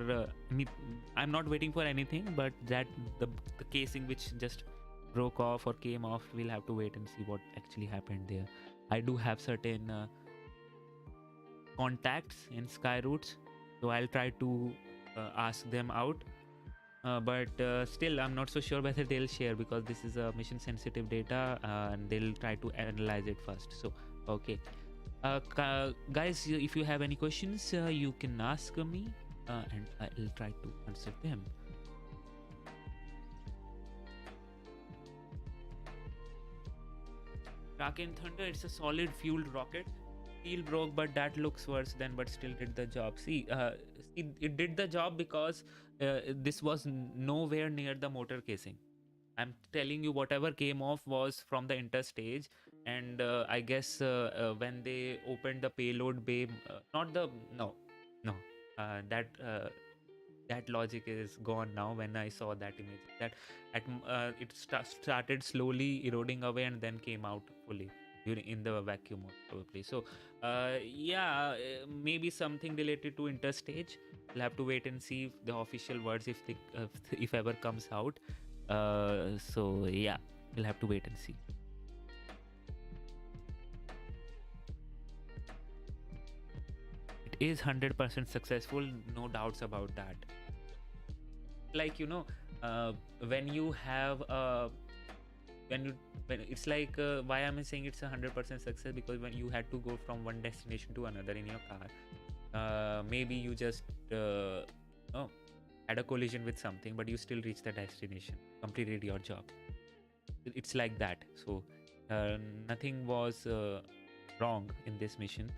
I'm not waiting for anything, but that the casing which just broke off or came off, we'll have to wait and see what actually happened there. I do have certain contacts in Skyroots, so I'll try to ask them out, but still I'm not so sure whether they'll share, because this is a mission sensitive data, and they'll try to analyze it first. So okay, guys, if you have any questions, you can ask me, and I'll try to answer them. Kraken Thunder, it's a solid fueled rocket. Steel broke, but that looks worse than, but still did the job. See, it did the job because this was nowhere near the motor casing. I'm telling you, whatever came off was from the interstage, and I guess when they opened the payload bay, that logic is gone now. When I saw that image, that it started slowly eroding away and then came out fully in the vacuum mode probably. So yeah, maybe something related to interstage. We'll have to wait and see the official words if ever comes out. So yeah, we'll have to wait and see. It is 100% successful, no doubts about that. Like, you know, when you have when it's like why am I saying it's 100% success? Because when you had to go from one destination to another in your car, maybe you just had a collision with something, but you still reached the destination, completed your job. It's like that. So nothing was wrong in this mission,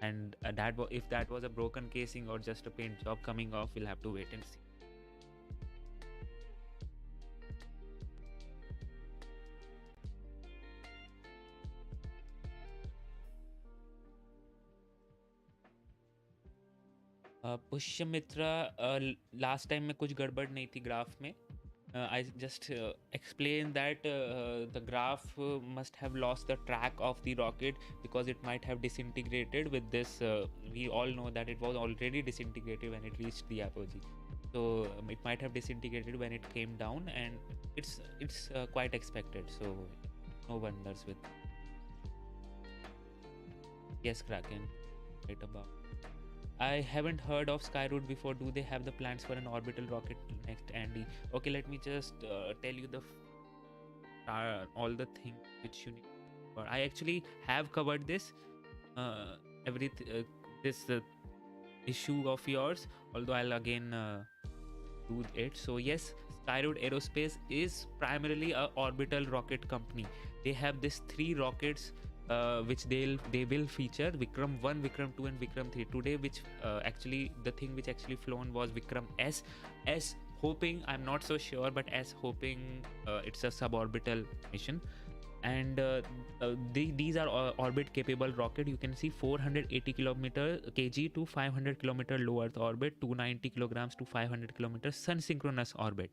and if that was a broken casing or just a paint job coming off, we'll have to wait and see. Pushyamitra last time में कुछ गड़बड़ नहीं थी graph में. I just explained that the graph must have lost the track of the rocket because it might have disintegrated with this. We all know that it was already disintegrated when it reached the apogee. So it might have disintegrated when it came down, and it's quite expected. So no wonders with. Yes, Kraken, right above. I haven't heard of Skyroot before. Do they have the plans for an orbital rocket next, Andy? Okay, let me just tell you the all the things which you need. But I actually have covered this this issue of yours. Although I'll again do it. So yes, Skyroot Aerospace is primarily a orbital rocket company. They have these 3 rockets. Which they will feature Vikram-1, Vikram-2 and Vikram-3 today, which actually the thing which actually flown was Vikram-S. S hoping, I'm not so sure, but S hoping it's a suborbital mission. And these are orbit capable rocket. You can see 480 kg to 500 kilometer low Earth orbit, 290 kilograms to 500 kilometers sun synchronous orbit.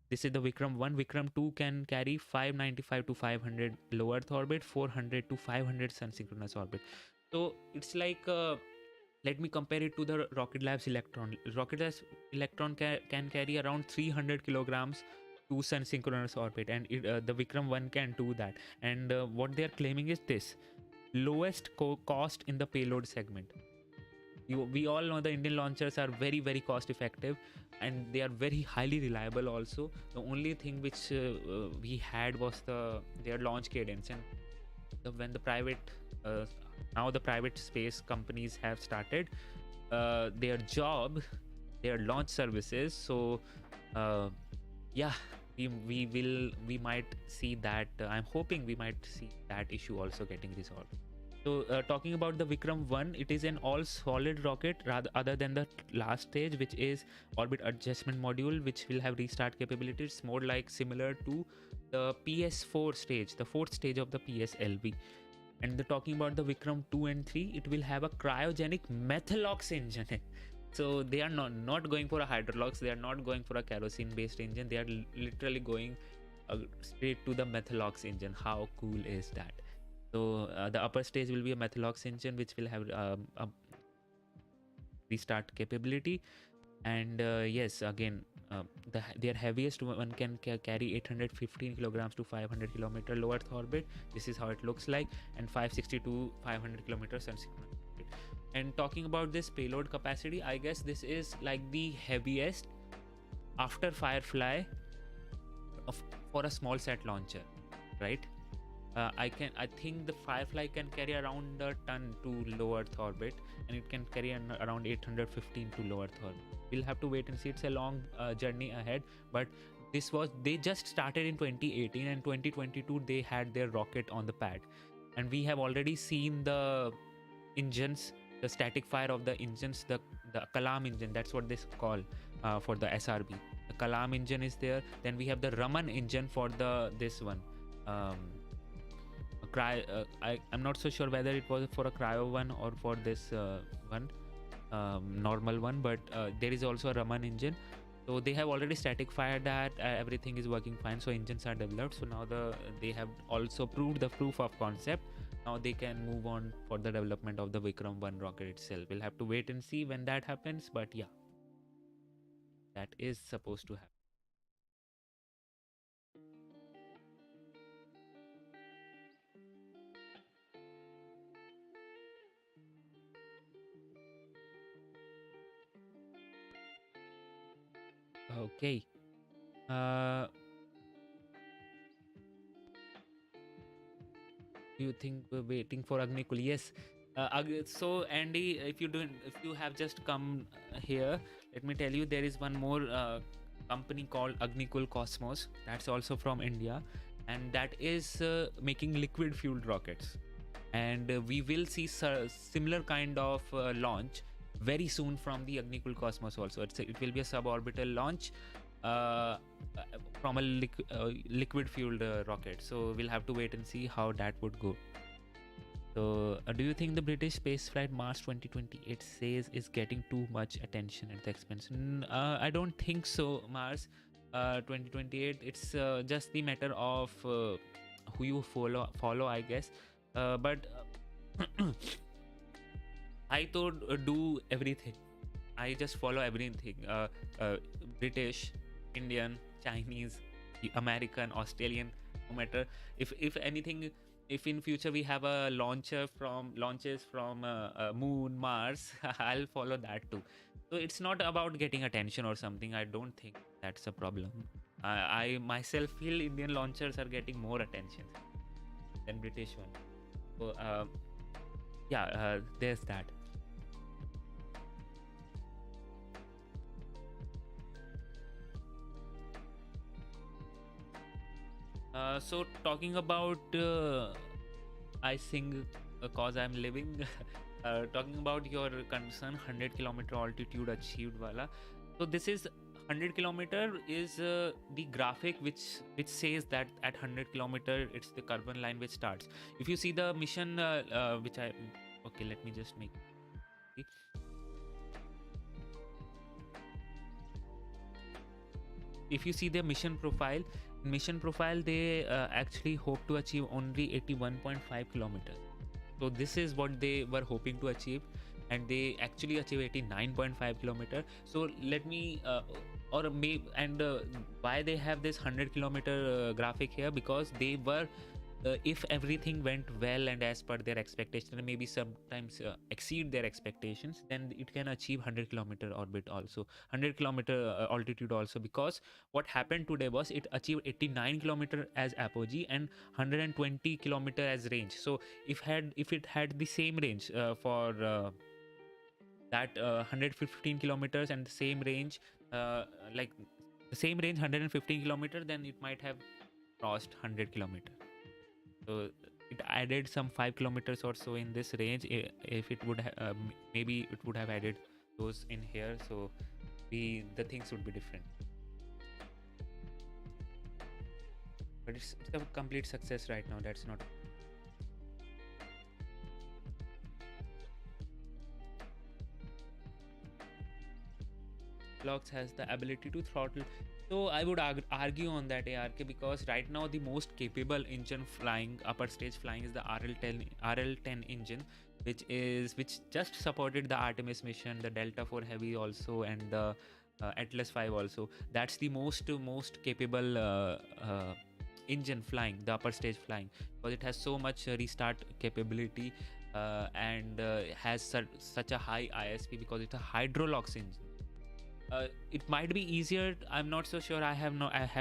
This is the Vikram-1. Vikram-2 can carry 595 to 500 low Earth orbit, 400 to 500 sun synchronous orbit. So it's like, let me compare it to the Rocket Lab's Electron. Rocket Lab's Electron can carry around 300 kilograms to sun synchronous orbit, and the Vikram-1 can do that. And what they are claiming is this: lowest cost in the payload segment. We all know the Indian launchers are very, very cost effective, and they are very highly reliable also. The only thing which we had was their launch cadence, and when the private now the private space companies have started their launch services. So yeah, we might see that. I'm hoping we might see that issue also getting resolved. So talking about the Vikram-1, it is an all-solid rocket other than the last stage, which is orbit adjustment module, which will have restart capabilities, more like similar to the PS4 stage, the 4th stage of the PSLV. And talking about the Vikram-2 and 3, it will have a cryogenic methalox engine. So they are not going for a hydrolox, they are not going for a kerosene-based engine, they are literally going straight to the methalox engine. How cool is that? So the upper stage will be a methalox engine, which will have a restart capability. And yes, again, their heaviest one can carry 815 kilograms to 500 kilometer low Earth orbit. This is how it looks like, and 560 to 500 kilometers sun synchronous orbit. And talking about this payload capacity, I guess this is like the heaviest after Firefly for a small sat launcher, right? I think the Firefly can carry around a ton to low Earth orbit, and it can carry around 815 to low Earth orbit. We'll have to wait and see. It's a long journey ahead, but they just started in 2018, and 2022 they had their rocket on the pad, and we have already seen the engines, the static fire of the engines, the Kalam engine, that's what they call for the SRB. The Kalam engine is there. Then we have the Raman engine for this one. I'm not so sure whether it was for a cryo one or for this one, normal one, but there is also a Raman engine. So they have already static fired that, everything is working fine, so engines are developed. So now they have also proved the proof of concept. Now they can move on for the development of the Vikram-1 rocket itself. We'll have to wait and see when that happens, but yeah, that is supposed to happen. Okay. Do you think we're waiting for Agnikul? Yes. So Andy, if you have just come here, let me tell you, there is one more company called Agnikul Cosmos. That's also from India, and that is making liquid fueled rockets. And we will see similar kind of launch very soon from the Agnikul Cosmos also. It will be a suborbital launch from a liquid fueled rocket. So we'll have to wait and see how that would go. So, do you think the British spaceflight Mars 2028 says is getting too much attention at the expense? I don't think so, Mars 2028. It's just the matter of who you follow, I guess. But I thought do everything. I just follow everything. British, Indian, Chinese, American, Australian, no matter. If anything, if in future we have a launches from Moon, Mars, I'll follow that too. So it's not about getting attention or something. I don't think that's a problem. I myself feel Indian launchers are getting more attention than British one. So there's that. So talking about I think cause I'm living talking about your concern 100 kilometer altitude achieved wala. So this is 100 kilometer is the graphic which says that at 100 kilometer it's the carbon line which starts. If you see the mission which I okay, let me just make see. If you see their mission profile, they actually hope to achieve only 81.5 kilometers. So this is what they were hoping to achieve, and they actually achieve 89.5 kilometers. So let me why they have this 100 kilometer graphic here, because they were if everything went well and as per their expectation, and maybe sometimes exceed their expectations, then it can achieve 100 kilometer orbit also, 100 kilometer altitude also, because what happened today was it achieved 89 kilometer as apogee and 120 kilometer as range. So if it had the same range for that 115 kilometers and the same range like the same range 115 kilometer, then it might have crossed 100 kilometer. So it added some 5 kilometers or so in this range. If it would maybe it would have added those in here, so the things would be different. But it's a complete success right now. That's not. Locks has the ability to throttle. So I would argue on that, ARK, because right now the most capable engine flying, upper stage flying, is the RL10 engine, which just supported the Artemis mission, the Delta IV Heavy also, and the Atlas V also. That's the most capable engine flying, the upper stage flying, because it has so much restart capability and has such a high ISP because it's a hydrolox engine. It might be easier. I'm not so sure. I have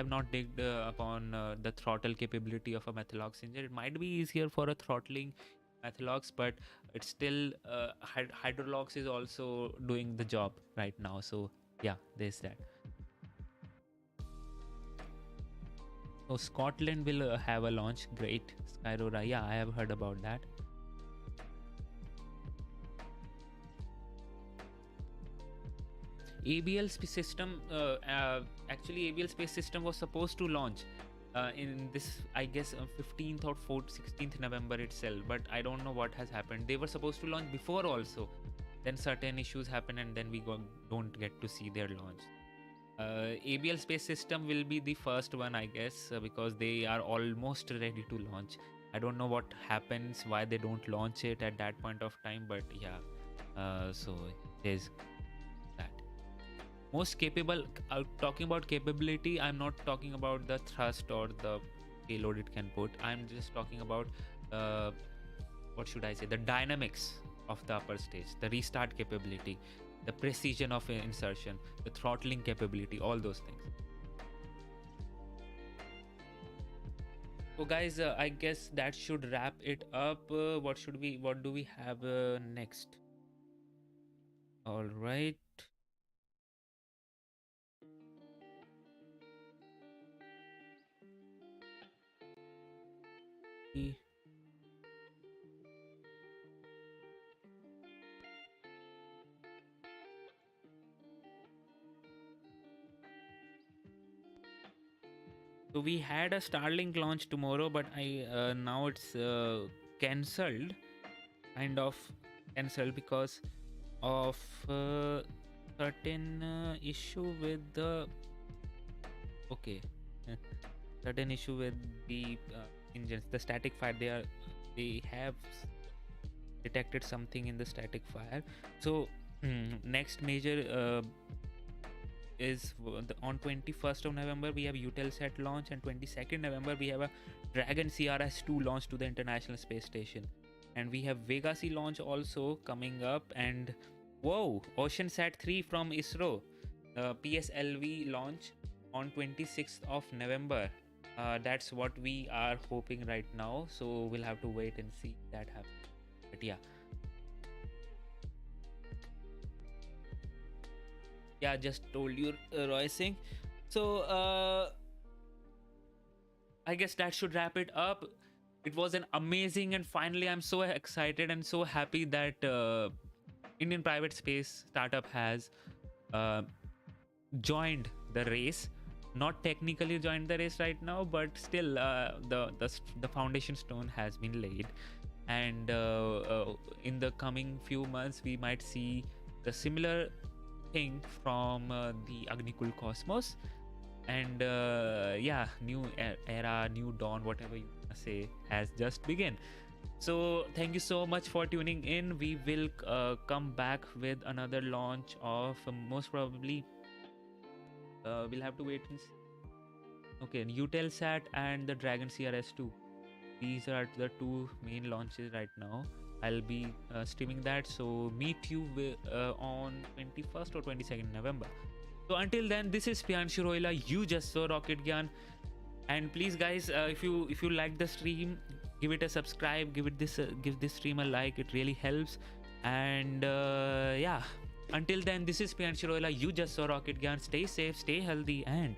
not digged upon the throttle capability of a Methalox engine. It might be easier for a throttling Methalox, but it's still Hydrolox is also doing the job right now. So yeah, there's that. So Scotland will have a launch. Great, Skyroot. Yeah, I have heard about that. ABL space system, actually ABL space system was supposed to launch in this, I guess, 15th or 16th November itself, but I don't know what has happened. They were supposed to launch before also, then certain issues happen and then we don't get to see their launch. ABL space system will be the first one, I guess, because they are almost ready to launch. I don't know what happens, why they don't launch it at that point of time, but yeah, so there's most capable. Talking about capability, I'm not talking about the thrust or the payload it can put. I'm just talking about what should I say, the dynamics of the upper stage, the restart capability, the precision of insertion, the throttling capability, all those things. So guys, I guess that should wrap it up. What do we have next? All right. So we had a Starlink launch tomorrow, but now it's cancelled. kind of cancelled because of certain issue with the certain issue with the engines, the static fire. They have detected something in the static fire. So next major is on 21st of November we have Eutelsat launch, and 22nd November we have a Dragon CRS-2 launch to the International Space Station, and we have Vega C launch also coming up, and whoa, OceanSat 3 from ISRO, PSLV launch on 26th of November. That's what we are hoping right now, so we'll have to wait and see that happen. But yeah, just told you, Roy Singh. So I guess that should wrap it up. It was an amazing, and finally I'm so excited and so happy that Indian private space startup has joined the race. Not technically joined the race right now, but still the foundation stone has been laid, and in the coming few months we might see the similar thing from the Agnikul Cosmos, and yeah, new era, new dawn, whatever you say, has just begun. So thank you so much for tuning in. We will come back with another launch of most probably we'll have to wait and see. Okay, Eutelsat and the Dragon CRS-2. These are the two main launches right now. I'll be streaming that, so meet you on 21st or 22nd November. So until then, this is Priyanshu Roila. You just saw Rocket Gyan, and please guys, if you like the stream, give it a subscribe, give this stream a like. It really helps. And yeah, until then, this is Priyanshu Roila. You just saw Rocket Gyan. Stay safe, stay healthy, and